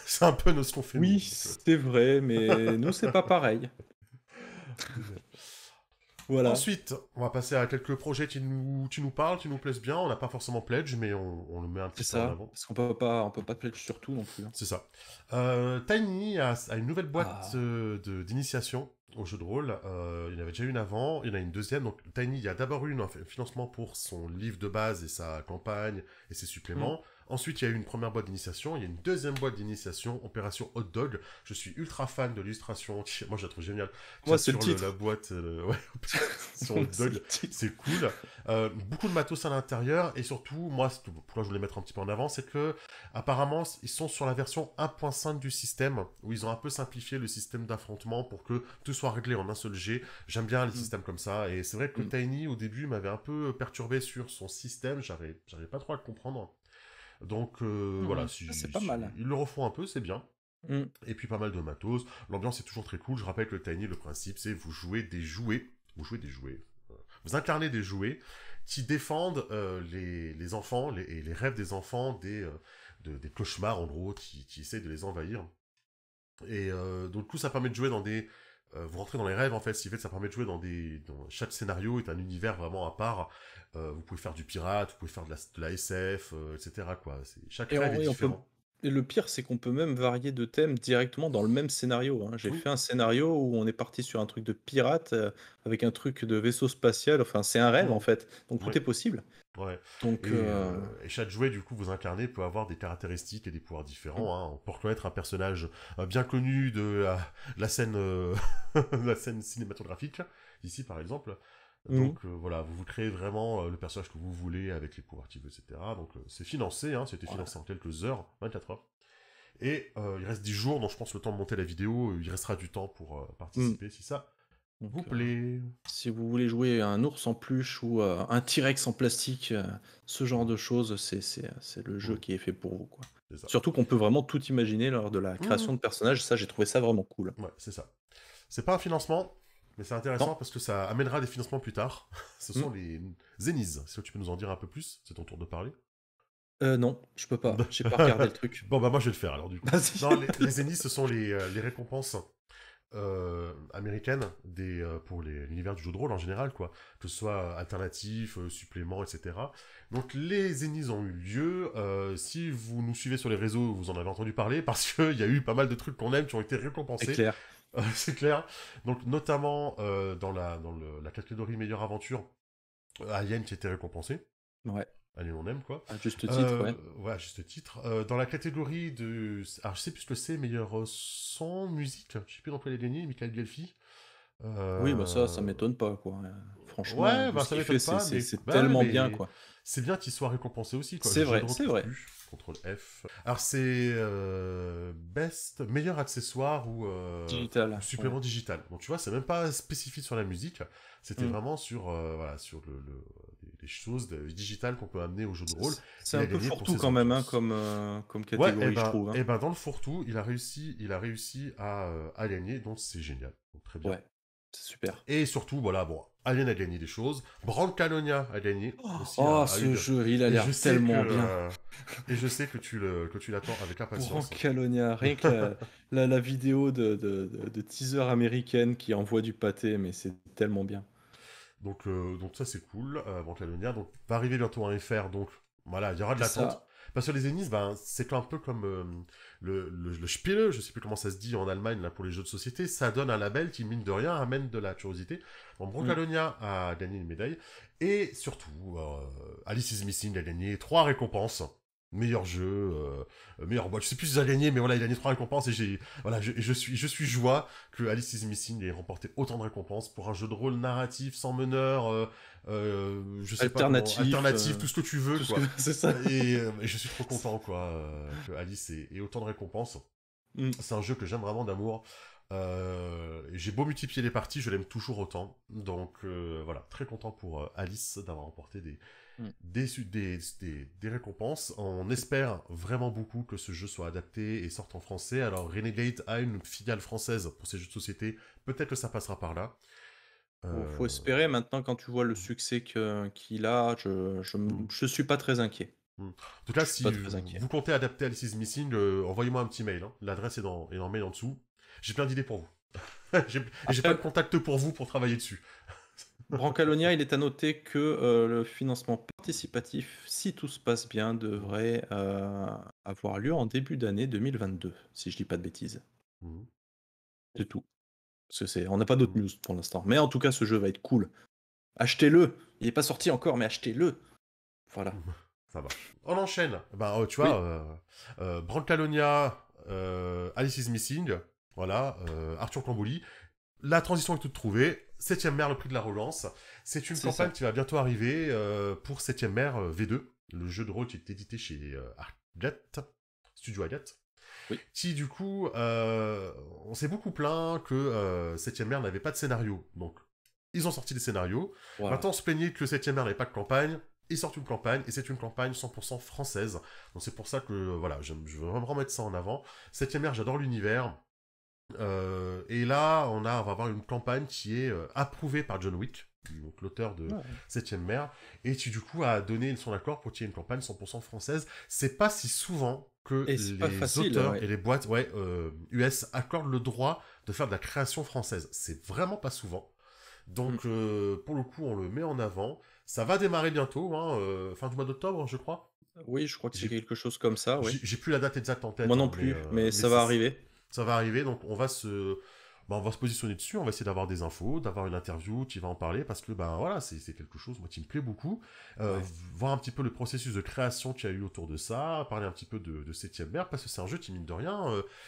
C'est un peu ce qu'on fait nous. Oui, c'est vrai, mais nous, c'est pas pareil. Voilà. Ensuite, on va passer à quelques projets tu nous parles, qui nous plaisent bien. On n'a pas forcément pledge, mais on le met un C'est petit peu en ça. avant. Parce on peut pas pledge sur tout non plus, hein. C'est ça. Tiny a une nouvelle boîte Ah, d'initiation au jeu de rôle. Il y en avait déjà une avant, il y en a une deuxième. Donc Tiny, il y a d'abord eu un financement pour son livre de base et sa campagne et ses mm. suppléments. Ensuite, il y a eu une première boîte d'initiation. Il y a une deuxième boîte d'initiation, Opération Hot Dog. Je suis ultra fan de l'illustration. Moi, je la trouve géniale. Moi, Tiens, c'est le sur la titre. boîte, ouais, Opération Hot C'est Dog. le titre. C'est cool. Beaucoup de matos à l'intérieur. Et surtout, moi, pourquoi je voulais mettre un petit peu en avant, c'est que apparemment, ils sont sur la version 1.5 du système, où ils ont un peu simplifié le système d'affrontement pour que tout soit réglé en un seul jet. J'aime bien les Mm. systèmes comme ça, et c'est vrai que Mm. Tiny, au début, m'avait un peu perturbé sur son système, j'arrivais pas trop à le comprendre. Donc voilà, Ça, c'est pas mal. ils le refont un peu, c'est bien. Mm. Et puis pas mal de matos. L'ambiance est toujours très cool. Je rappelle que le Tiny, le principe, c'est vous jouez des jouets. Vous incarnez des jouets qui défendent les enfants et les rêves des enfants des cauchemars, en gros, qui essayent de les envahir. Et donc, du coup, ça permet de jouer dans des... vous rentrez dans les rêves, en fait, ce qui fait que ça permet de jouer chaque scénario est un univers vraiment à part. Vous pouvez faire du pirate, vous pouvez faire de la SF, etc., quoi. Chaque Et, rêve est on peut. différent. Et le pire, c'est qu'on peut même varier de thème directement dans le même scénario, hein. J'ai Oui, fait un scénario où on est parti sur un truc de pirate avec un truc de vaisseau spatial. Enfin, c'est un rêve en mmh, fait. Donc oui, tout est possible. ouais. Donc, Et chaque jouet, du coup, vous incarnez peut avoir des caractéristiques et des pouvoirs mm, différents, hein. Pour reconnaître un personnage bien connu de la scène, la scène cinématographique, ici par exemple. mm, Donc voilà, vous créez vraiment le personnage que vous voulez avec les pouvoirs qu'il veut, etc. Donc c'est financé, hein, c'était voilà. financé en quelques heures, 24 heures. Et il reste 10 jours, donc je pense le temps de monter la vidéo, il restera du temps pour Mm. participer si ça vous Donc, plaît. si vous voulez jouer un ours en peluche ou un T-Rex en plastique, ce genre de choses, c'est le jeu Mm, qui est fait pour vous, quoi. c'est ça. Surtout qu'on peut vraiment tout imaginer lors de la Mm, création de personnages. Ça, j'ai trouvé ça vraiment cool. ouais, c'est ça. C'est pas un financement, mais c'est intéressant Non. parce que ça amènera des financements plus tard. Ce Mm. sont les Zenies. Si tu peux nous en dire un peu plus, c'est ton tour de parler. Non, je peux pas. J'ai pas regardé le truc. Bon, bah moi je vais le faire alors du coup. Vas-y. Non, les Zenies, ce sont les récompenses américaines pour l'univers du jeu de rôle en général, quoi. Que ce soit alternatif, supplément, etc. Donc les Zenies ont eu lieu. Si vous nous suivez sur les réseaux, vous en avez entendu parler parce qu'il y a eu pas mal de trucs qu'on aime qui ont été C'est récompensés. clair. C'est clair. Donc notamment la catégorie meilleure aventure, Alien qui était récompensé. Ouais. Alien on aime quoi. À juste titre, ouais. Ouais, à juste titre. Dans la catégorie de... Alors je sais plus ce que c'est, meilleur son, musique. Je sais plus dans quel est gagné, Michael Gelfi. Oui, bah ça Euh... m'étonne pas, quoi. Franchement, Ouais, vu bah ce ça qu'il fait, m'étonne pas, c'est tellement bien, mais quoi. c'est bien qu'il soit récompensé aussi, quoi. C'est Je ne vrai, c'est retrouve vrai. plus. Contrôle F. Alors c'est best, meilleur accessoire ou Digital, ouais. supplément digital. Donc tu vois, c'est même pas spécifique sur la musique, c'était Mm. vraiment sur voilà, sur les choses digitales qu'on peut amener au jeu de rôle. C'est Il un a peu gagné pour fourre-tout ses quand même, hein, ambiances. comme Ouais, catégorie, je trouve, hein. et ben dans le fourre-tout, il a réussi à gagner, donc c'est génial. Donc très bien. Ouais, c'est super. Et surtout, voilà, bon, Alien a gagné des choses. Brancalonia a gagné aussi, Oh, a eu ce jeu, il a et je l'air sais que tellement bien. que tu l'attends avec impatience. Brancalonia, rien que la vidéo de teaser américaine qui envoie du pâté, mais c'est tellement bien. Donc ça c'est cool, Brancalonia. Donc va arriver bientôt un FR, donc voilà, il y aura de C'est l'attente. ça, Parce que les Ennis, ben, c'est un peu comme le Spiele, je sais plus comment ça se dit en Allemagne là, pour les jeux de société, ça donne un label qui, mine de rien, amène de la curiosité. Bon, mm, Brancalonia a gagné une médaille, et surtout, Alice is Missing a gagné 3 récompenses. Meilleur jeu, meilleur boîte. Je sais plus s'il a gagné, mais voilà, il a gagné 3 récompenses et je suis joie que Alice is Missing ait remporté autant de récompenses pour un jeu de rôle narratif, sans meneur, je sais pas comment, alternatif, alternatif, tout ce que tu veux, tout ce que quoi. c'est ça. Et je suis trop content, quoi, que Alice ait autant de récompenses. Mm. C'est un jeu que j'aime vraiment d'amour. Et j'ai beau multiplier les parties, je l'aime toujours autant. Donc voilà, très content pour Alice d'avoir remporté Mm. des récompenses. On espère vraiment beaucoup que ce jeu soit adapté et sorte en français. Alors Renegade a une filiale française pour ces jeux de société. Peut-être que ça passera par là. Faut Euh, espérer maintenant quand tu vois le succès qu'il a, hmm, je suis pas très inquiet. hmm. En tout cas, Je suis pas si très inquiet. vous comptez adapter Alice is Missing, envoyez-moi un petit mail, hein. L'adresse est dans le mail en dessous. J'ai plein d'idées pour vous. J'ai plein de Après, contacts pour vous pour travailler dessus. Brancalonia, il est à noter que le financement participatif, si tout se passe bien, Hmm, devrait avoir lieu en début d'année 2022, si je dis pas de bêtises. hmm, C'est tout. On n'a pas d'autres hmm. news pour l'instant. Mais en tout cas, ce jeu va être cool. Achetez-le. Il n'est pas sorti encore, mais achetez-le. Voilà. Ça marche. On enchaîne. Ben, tu vois, Oui, Brancalonia, Alice is Missing, voilà, Arthur Camboli. La transition est toute trouvée. Septième mer, le prix de la relance. C'est une c'est campagne ça. qui va bientôt arriver pour Septième mer V2, le jeu de rôle qui est édité chez Argat, Studio Agat, Oui, qui du coup, on s'est beaucoup plaint que Septième mer n'avait pas de scénario. Donc, ils ont sorti des scénarios. voilà. Maintenant, on se plaignait que Septième mer n'avait pas de campagne. Ils sortent une campagne, et c'est une campagne 100% française. Donc c'est pour ça que, voilà, je veux vraiment mettre ça en avant. Septième mer, j'adore l'univers. Et là, on va avoir une campagne qui est approuvée par John Wick, donc l'auteur de Ouais. Septième mer, et qui du coup a donné son accord pour qu'il y ait une campagne 100% française. C'est pas si souvent que Et c'est pas les facile, auteurs ouais. et les boîtes US accordent le droit de faire de la création française. C'est vraiment pas souvent. Mm. Donc pour le coup, on le met en avant. Ça va démarrer bientôt, hein, fin du mois d'octobre, je crois. Oui, je crois que c'est J'ai quelque chose comme ça, oui. j'ai plus la date exacte en Moi tête, non hein, plus, mais mais ça va arriver. ça va arriver, donc on va se positionner dessus, on va essayer d'avoir des infos, d'avoir une interview qui va en parler, parce que ben voilà, c'est quelque chose moi qui me plaît beaucoup. Ouais. Voir un petit peu le processus de création qu'il y a eu autour de ça, parler un petit peu de Septième mer, parce que c'est un jeu qui, mine de rien,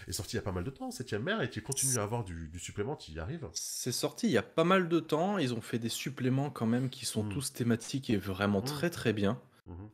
est sorti il y a pas mal de temps, Septième mer, et qui continue à avoir du supplément qui y arrive. C'est sorti il y a pas mal de temps. Ils ont fait des suppléments quand même qui sont Hmm, tous thématiques et vraiment hmm, très très bien.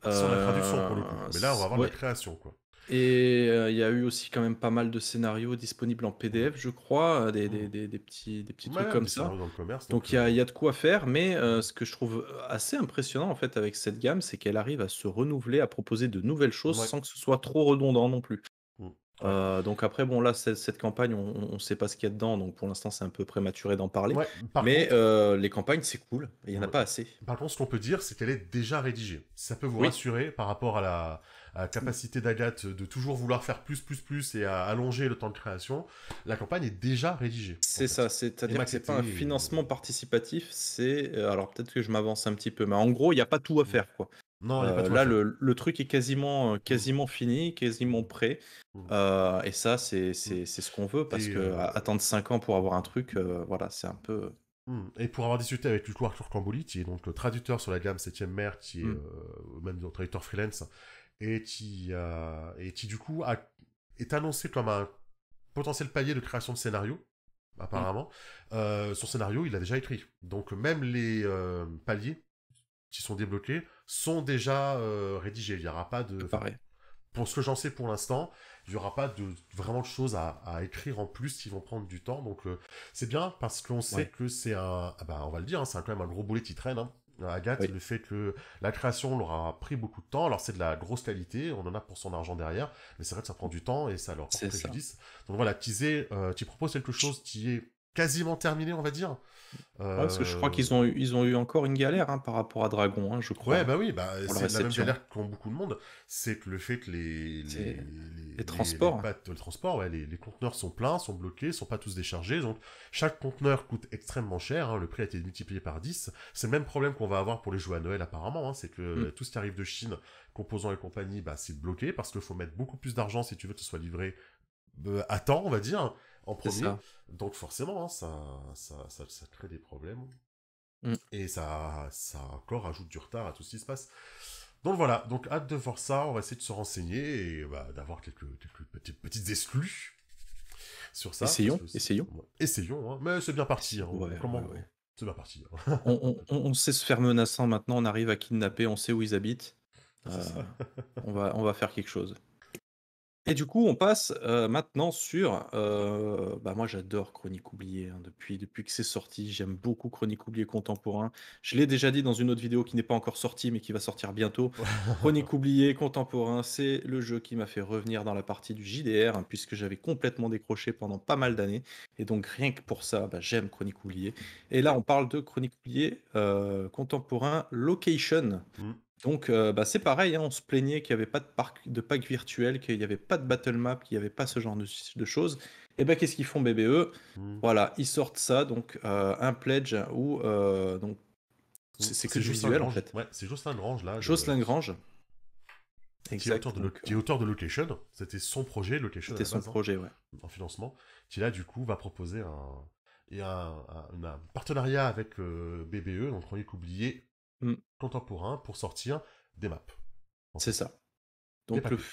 C'est sur la traduction pour le coup, mais là on va avoir de la Ouais. création, quoi. Et il y a eu aussi quand même pas mal de scénarios disponibles en Hmm, PDF, je crois, hmm. des petits trucs Même comme des ça. scénarios dans le commerce, donc... Donc il y a de quoi faire, mais ce que je trouve assez impressionnant en fait avec cette gamme, c'est qu'elle arrive à se renouveler, à proposer de nouvelles choses ouais. sans que ce soit trop redondant non plus. Hmm, ouais. Donc après, bon là, cette campagne, on sait pas ce qu'il y a dedans, donc pour l'instant, c'est un peu prématuré d'en parler. Ouais, par Mais contre, les campagnes, c'est cool, et il y en a ouais. pas assez. Par contre, ce qu'on peut dire, c'est qu'elle est déjà rédigée. Ça peut vous Oui, rassurer par rapport à la capacité d'Agathe de toujours vouloir faire plus et à allonger le temps de création. La campagne est déjà rédigée, en c'est ça, fait. Et c'est-à-dire que c'est pas un maquettée. financement participatif, c'est alors peut-être que je m'avance un petit peu, mais en gros, il y a pas tout à Mm. faire, quoi. Non, il n'y a pas tout à Là, faire. le truc est quasiment, Mm. quasiment fini, quasiment Mm. prêt, Mm. et ça, Mm. c'est ce qu'on veut parce Et, que a attendre 5 ans pour avoir un truc, voilà, c'est un peu, et pour avoir discuté avec du coup Arthur Camboli, qui est donc le traducteur sur la gamme Septième mer, qui est mmh, même le traducteur freelance, et qui du coup est annoncé comme un potentiel palier de création de scénario, mmh, apparemment. Son scénario, il l'a déjà écrit. Donc même les paliers qui sont débloqués sont déjà rédigés. Il n'y aura pas de... Enfin, pareil. pour ce que j'en sais pour l'instant, il n'y aura pas vraiment de choses à écrire en plus qui vont prendre du temps. Donc c'est bien parce qu'on sait Ouais, que c'est on va le dire, hein, c'est quand même un gros boulet qui traîne. Hein. Agathe, oui, le fait que la création leur a pris beaucoup de temps, alors c'est de la grosse qualité, on en a pour son argent derrière, mais c'est vrai que ça prend du temps et ça leur porte c'est ça. préjudice. Donc voilà, tu proposes quelque chose qui est quasiment terminé, on va dire. Ouais, parce que je crois Euh, ils ont eu encore une galère, hein, par rapport à Dragon, hein, je crois, Ouais, hein, bah oui, bah, pour la c'est la même réception. galère qu'ont beaucoup de monde. C'est que le fait que C'est les les transports. pattes, le transport, ouais, les conteneurs sont pleins, sont bloqués, sont pas tous déchargés. Donc, chaque conteneur coûte extrêmement cher. Hein, le prix a été multiplié par 10. C'est le même problème qu'on va avoir pour les jouets à Noël, apparemment. Hein, c'est que Mmh, tout ce qui arrive de Chine, composants et compagnie, bah, c'est bloqué parce qu'il faut mettre beaucoup plus d'argent si tu veux que ce soit livré à temps, on va dire, en c'est premier. ça. Donc, forcément, hein, ça crée des problèmes. Mmh. Et ça encore rajoute du retard à tout ce qui se passe. Donc voilà, donc hâte de voir ça, on va essayer de se renseigner et bah, d'avoir quelques petites exclus sur ça. Parce Essayons, que essayons. ouais, essayons, hein, mais c'est bien parti. Hein, Ouais, ouais, comment... ouais. C'est bien parti. Hein. On sait se faire menaçant maintenant, on arrive à kidnapper, on sait où ils habitent. C'est Heu, ça. on va faire quelque chose. Et du coup, on passe, maintenant sur, bah, moi j'adore Chronique oubliée, hein, depuis que c'est sorti, j'aime beaucoup Chronique oubliée contemporain. Je l'ai déjà dit dans une autre vidéo qui n'est pas encore sortie, mais qui va sortir bientôt. Chronique oubliée contemporain, c'est le jeu qui m'a fait revenir dans la partie du JDR, hein, puisque j'avais complètement décroché pendant pas mal d'années et donc rien que pour ça, bah, j'aime Chronique oubliée et là, on parle de Chronique oubliée, contemporain Location. Mm, Donc, bah, c'est pareil, hein, on se plaignait qu'il y avait pas de pack virtuel, qu'il y avait pas de battle map, qu'il y avait pas ce genre de choses. Et bah, qu'est-ce qu'ils font BBE? mm, Voilà, ils sortent ça, donc un pledge où donc mm. c'est que C'est du Jocelyn visuel en Grange. fait. Ouais, c'est Jocelyn Grange, là, Jocelyn Grange, qui est auteur exact, donc qui est auteur de Location. C'était son projet, Location, à c'était la son base, hein, projet, ouais. en financement, qui là, du coup, va proposer un partenariat avec BBE, donc Chronique oubliée Mmh, contemporain, pour sortir des maps, en c'est fait. ça. Mais Donc pas le que.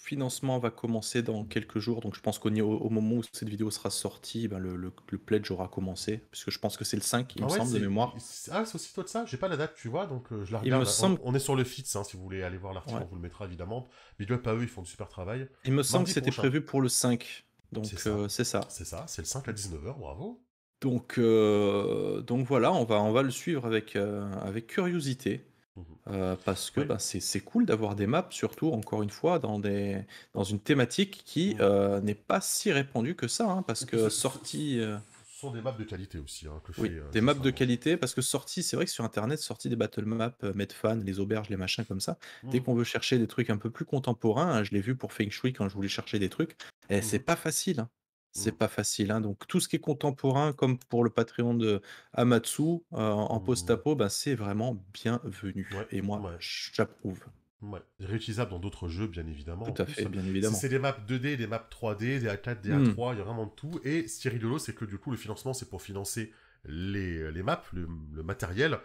financement va commencer dans quelques jours, donc je pense au moment où cette vidéo sera sortie, ben, le pledge aura commencé, puisque je pense que c'est le 5, il Ah me ouais, semble, de mémoire. c'est aussi toi de ça. J'ai pas la date, tu vois, donc je la Il me regarde. semble On est sur le FITS, hein, si vous voulez aller voir l'article, ouais. on vous le mettra évidemment. Big up à eux, ils font du super travail. Il me semble que Mardi c'était prochain, prévu pour le 5, c'est donc ça. c'est ça. C'est le 5 à 19h, bravo. Donc voilà, on va le suivre avec curiosité, Mhm. parce que, Ouais. bah, c'est cool d'avoir des maps, surtout, encore une fois, dans une thématique qui, Mhm. n'est pas si répandue que ça, hein, parce Et puis que sortie, ce sont des maps de qualité aussi, hein, que fait oui, des maps Jocelyn de Grange. qualité, parce que sortie, c'est vrai que sur internet, sortie des battle maps, Medfan, les auberges, les machins comme ça, dès Mhm. qu'on veut chercher des trucs un peu plus contemporains, hein, je l'ai vu pour Feng Shui quand je voulais chercher des trucs, et c'est Mhm. pas facile, hein. C'est Mhm. pas facile, hein, donc tout ce qui est contemporain, comme pour le Patreon de Amatsu, en Mhm. post-apo, bah, c'est vraiment bienvenu Ouais, et moi, ouais. j'approuve. Ouais, réutilisable dans d'autres jeux, bien évidemment, Tout en à plus. fait, bien C'est évidemment. des maps 2D, des maps 3D, des A4, des Mmh, A3, il y a vraiment de tout. Et ce qui est rigolo, c'est que du coup, le financement, c'est pour financer les maps, le matériel,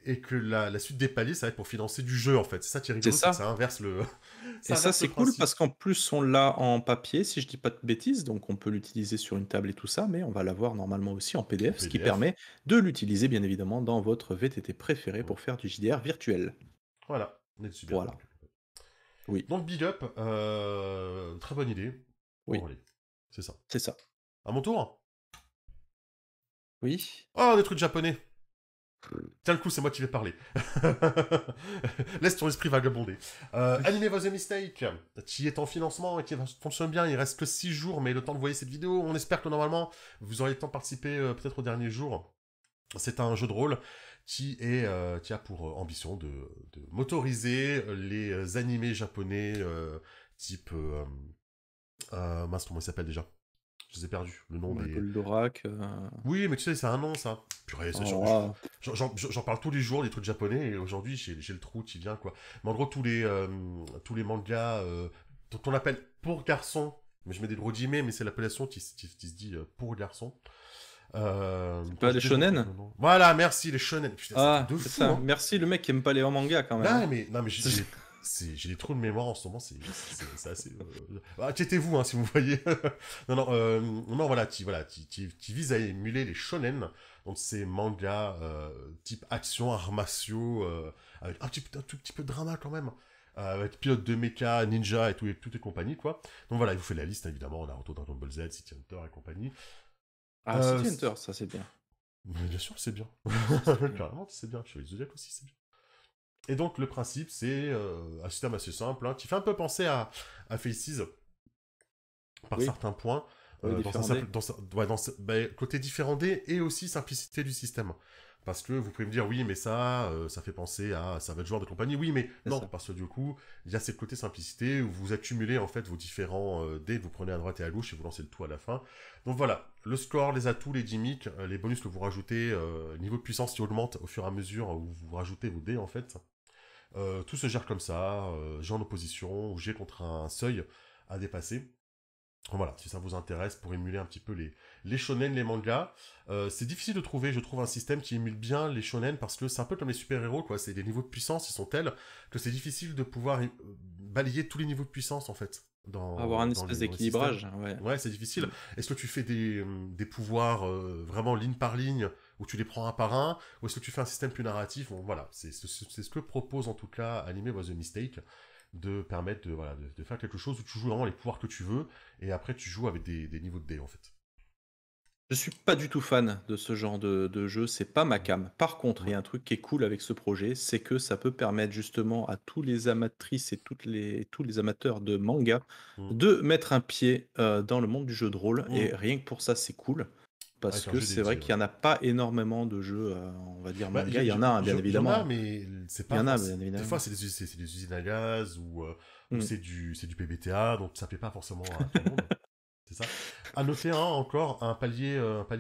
et que la suite des paliers, ça va être pour financer du jeu, en fait. C'est ça qui est c'est rigolo, c'est que ça. ça inverse le, Et ça ça, inverse le c'est cool principe. parce qu'en plus, on l'a en papier, si je dis pas de bêtises, donc on peut l'utiliser sur une table et tout ça, mais on va l'avoir normalement aussi en En PDF, ce qui PDF. permet de l'utiliser bien évidemment dans votre VTT préféré Mm. pour faire du JDR virtuel. Voilà, on est dessus bien. Voilà. Oui, Donc, big up, très bonne idée. Bon, oui, allez, c'est ça. c'est ça. À mon tour. Oui. Oh, des trucs japonais. Tiens, le coup, c'est moi qui vais parler. Laisse ton esprit vagabonder. Anime Was a Mistake, qui est en financement et qui fonctionne bien. Il reste que 6 jours, mais le temps de voir cette vidéo, on espère que normalement, vous aurez le temps de participer peut-être au dernier jour. C'est un jeu de rôle qui a pour ambition de motoriser les animés japonais type... mince, comment il s'appelle déjà? Je les ai perdus. Le nom Bah, des... Goldorak. Oui, mais tu sais, c'est un nom, ça. Purée, Oh, ah, j'en parle tous les jours, des trucs japonais, et aujourd'hui, j'ai le trou qui vient, quoi. Mais en gros, tous les mangas qu'on appelle pour garçons, mais je mets des gros guillemets, mais c'est l'appellation qui se dit pour garçons. c'est Quand pas je les développe shonen? le nom. Voilà, merci, les shonen. Putain, c'est un truc Ah, de c'est fou, ça. hein. Merci le mec qui aime pas les mangas quand même, hein. Non, mais j'ai des trous de mémoire en ce moment, c'est assez... inquiétez-vous, hein, si vous voyez. Non, voilà, qui vise à émuler les shonen, donc ces mangas type action, arts martiaux, avec un tout petit peu de drama quand même, avec pilote de mecha, ninja et tout et compagnie, quoi. Donc voilà, il vous fait la liste, évidemment, Naruto, Dragon Ball Z, City Hunter et compagnie. Ah, Euh, City Hunter, ça c'est bien. mais bien sûr, c'est bien. Ça c'est bien. Carrément, c'est bien. Chevalier Zodiac aussi, c'est bien. Et donc, le principe, c'est un système assez simple, hein, qui fait un peu penser à Faces par Oui, certains points, oui, dans un différent D. simple, côté différent D et aussi simplicité du système. Parce que vous pouvez me dire, oui, mais ça fait penser à ça va être joueur de compagnie. Oui, mais C'est non, ça. parce que du coup, il y a ce côté simplicité où vous accumulez en fait vos différents dés, vous prenez à droite et à gauche et vous lancez le tout à la fin. Donc voilà, le score, les atouts, les gimmicks, les bonus que vous rajoutez, niveau de puissance qui augmente au fur et à mesure où vous rajoutez vos dés en fait. Tout se gère comme ça, j'ai en opposition, ou j'ai contre un seuil à dépasser. Voilà, si ça vous intéresse pour émuler un petit peu les shonen, les mangas. C'est difficile de trouver, je trouve, un système qui émule bien les shonen parce que c'est un peu comme les super-héros, quoi. C'est des niveaux de puissance, ils sont tels que c'est difficile de pouvoir balayer tous les niveaux de puissance, en fait, Avoir un dans espèce les systèmes. d'équilibrage, ouais. Ouais, c'est difficile. Mm. Est-ce que tu fais des pouvoirs vraiment ligne par ligne, où tu les prends un par un, ou est-ce que tu fais un système plus narratif? Bon, voilà, c'est ce que propose en tout cas Anime Was a Mistake. de permettre de faire quelque chose où tu joues vraiment les pouvoirs que tu veux, et après tu joues avec des niveaux de dés en fait. Je suis pas du tout fan de ce genre de jeu, c'est pas ma Mm. came. Par contre, il y Ouais. a un truc qui est cool avec ce projet, c'est que ça peut permettre justement à tous les amatrices et tous les amateurs de manga Mm. de mettre un pied dans le monde du jeu de rôle. Mm. Et rien que pour ça, c'est cool. Parce Avec un que jeu c'est vrai dédié, qu'il ouais. n'y en a pas énormément de jeux, on va dire Bah, manga. Il y en a, hein, bien y en a, évidemment, hein. mais c'est Il y pas en a, forcément. bien Des fois, évidemment. c'est des usines à gaz ou Mm. c'est du PBTA, donc ça plaît pas forcément à tout le monde. C'est ça. À noter encore un palier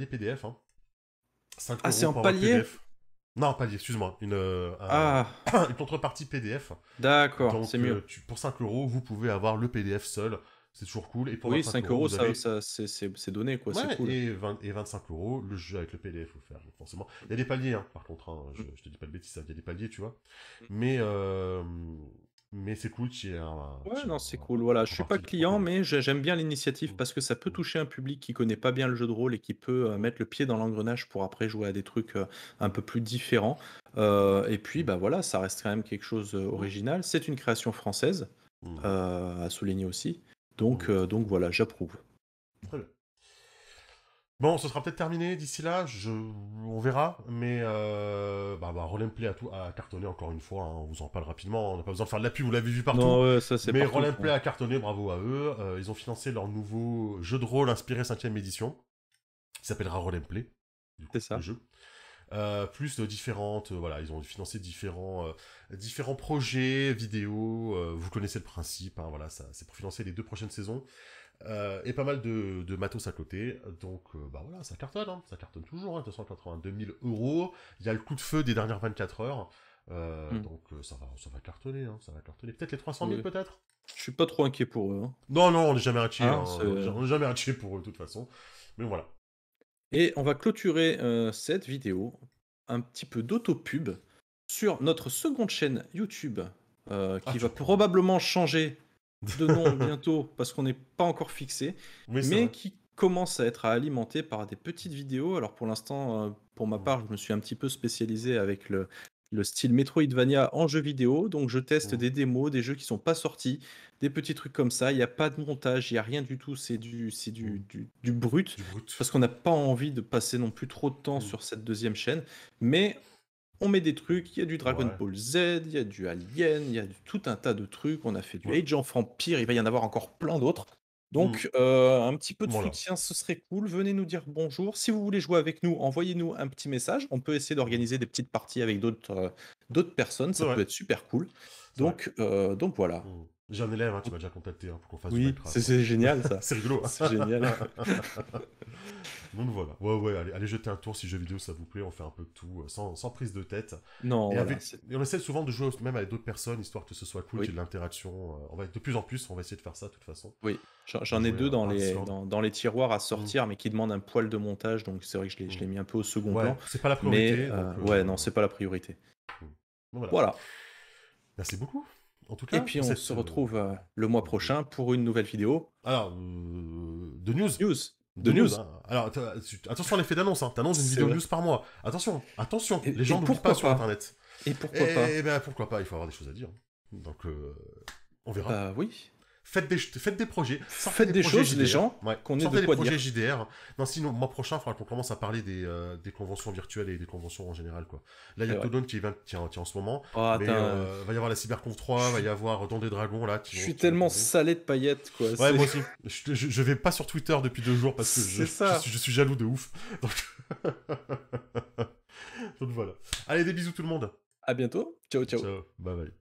PDF. Hein. 5 Ah, c'est euros en pour avoir le palier? PDF. Non, palier, excuse-moi. Ah, Une contrepartie PDF. d'accord, c'est Donc, mieux. pour 5 euros, vous pouvez avoir le PDF seul. C'est toujours cool. Et pour Oui, 25 5 euros, euros, vous avez. c'est donné, quoi, c'est Ouais, cool. et 25 euros, le jeu avec le PDF offert, donc forcément. Il y a des paliers, hein, par contre, hein, je te dis pas de bêtises, il y a des paliers, tu vois. Mais, euh, mais c'est cool qu'il y ait Ouais, non, c'est cool. une Voilà, je suis pas contrepartie en client, PDF. mais j'aime bien l'initiative Mm, parce que ça peut mm, toucher un public qui connaît pas bien le jeu de rôle et qui peut mm, mettre le pied dans l'engrenage pour après jouer à des trucs un peu plus différents. Et puis, mm, bah voilà, ça reste quand même quelque chose mm, original. C'est une création française, mm, à souligner aussi. mm. Donc voilà, j'approuve. Très bien. Bon, ce sera peut-être terminé d'ici là, on verra, mais Roll and Play a cartonné encore une fois, hein, on vous en parle rapidement, on n'a pas besoin de faire de la pub, vous l'avez vu partout, Non, ouais, ça c'est mais partout, Roll and ça. Play a cartonné, bravo à eux, ils ont financé leur nouveau jeu de rôle inspiré 5ème édition, qui s'appellera Roll and Play, du coup, C'est le ça. jeu. Plus de différentes, voilà, ils ont financé différents projets, vidéos, vous connaissez le principe, hein, voilà, ça, c'est pour financer les 2 prochaines saisons. Et pas mal de matos à côté, donc voilà, ça cartonne, hein, ça cartonne toujours, hein, 282 000 euros, il y a le coup de feu des dernières 24 heures, Mm. donc ça va cartonner, hein, ça va cartonner, peut-être les 300 000 Oui. peut-être. Je suis pas trop inquiet pour eux, hein. Non, non, on n'est jamais inquiet, hein, Hein, on n'est jamais inquiet pour eux de toute façon, mais voilà. Et on va clôturer cette vidéo, un petit peu d'autopub sur notre seconde chaîne YouTube, Ah, qui tu va reprends. probablement changer de nom bientôt parce qu'on n'est pas encore fixé, Oui, c'est mais vrai. qui commence à être alimentée par des petites vidéos. Alors pour l'instant, pour ma Mm, part, je me suis un petit peu spécialisé avec le style Metroidvania en jeu vidéo, donc je teste mm, des démos, des jeux qui sont pas sortis, des petits trucs comme ça. Il n'y a pas de montage, il n'y a rien du tout, c'est mm. du brut Du brut. parce qu'on n'a pas envie de passer non plus trop de temps Mm. sur cette deuxième chaîne, mais on met des trucs, il y a du Dragon Ouais, Ball Z, il y a du Alien, il y a tout un tas de trucs, on a fait du ouais. Age of Empires, il va y en avoir encore plein d'autres. Mm. Donc un petit peu de Voilà. soutien, ce serait cool. Venez nous dire bonjour. Si vous voulez jouer avec nous, envoyez-nous un petit message. On peut essayer Mm. d'organiser des petites parties avec d'autres personnes, C'est ça vrai, peut être super cool. c'est vrai. Donc voilà. Mm. J'ai un élève, hein, qui m'a déjà contacté, hein, pour qu'on fasse du Oui, Minecraft, hein. c'est génial ça. C'est rigolo, C'est hein. génial. Donc voilà. Ouais, ouais, allez jeter un tour si jeux vidéo ça vous plaît, on fait un peu de tout, sans prise de tête. Non, Et, voilà. et on essaie souvent de jouer même avec d'autres personnes, histoire que ce soit cool, qu'il y Oui. ait de l'interaction. On va de plus en plus, on va essayer de faire ça de toute façon. Oui, De j'en ai jouer deux par Discord. dans les tiroirs à Mm, sortir, mais qui demandent un poil de montage, donc c'est vrai que je mm. l'ai mis un peu au second Ouais, plan. c'est pas la Mais priorité, donc ouais, non, c'est pas la priorité. mm. Donc voilà. Voilà. Merci beaucoup, en tout Et cas, puis pour on cette... se retrouve le mois prochain pour une nouvelle vidéo. Alors, de news. News. De De news, news. hein. Alors, attention à l'effet d'annonce, hein. T'annonces une C'est vidéo vrai. news par mois. Attention, attention, les Et gens n'oublient pourquoi pas sur pas? Internet. Et pourquoi pas? Et ben pourquoi pas, il faut avoir des choses à dire. Donc, on verra. Bah oui. Faites des projets. Sortez Faites des projets choses, JDR. les gens, Ouais. qu'on ait Sortez de des quoi projets dire. JDR. Non, sinon, mois prochain, il faudra qu'on commence à parler des conventions virtuelles et des conventions en général, quoi. Là, il y a C'est vrai. Todon qui tient en ce moment. Oh, Mais attends, va y avoir la Cyberconf 3, va y avoir Don des Dragons, là, je suis qui vont tellement tomber. salé de paillettes, quoi. Ouais, moi aussi. Je vais pas sur Twitter depuis 2 jours parce que C'est ça. je suis jaloux de ouf. Donc... Donc voilà. Allez, des bisous tout le monde. À bientôt. Ciao, ciao. Ciao. Bye bye.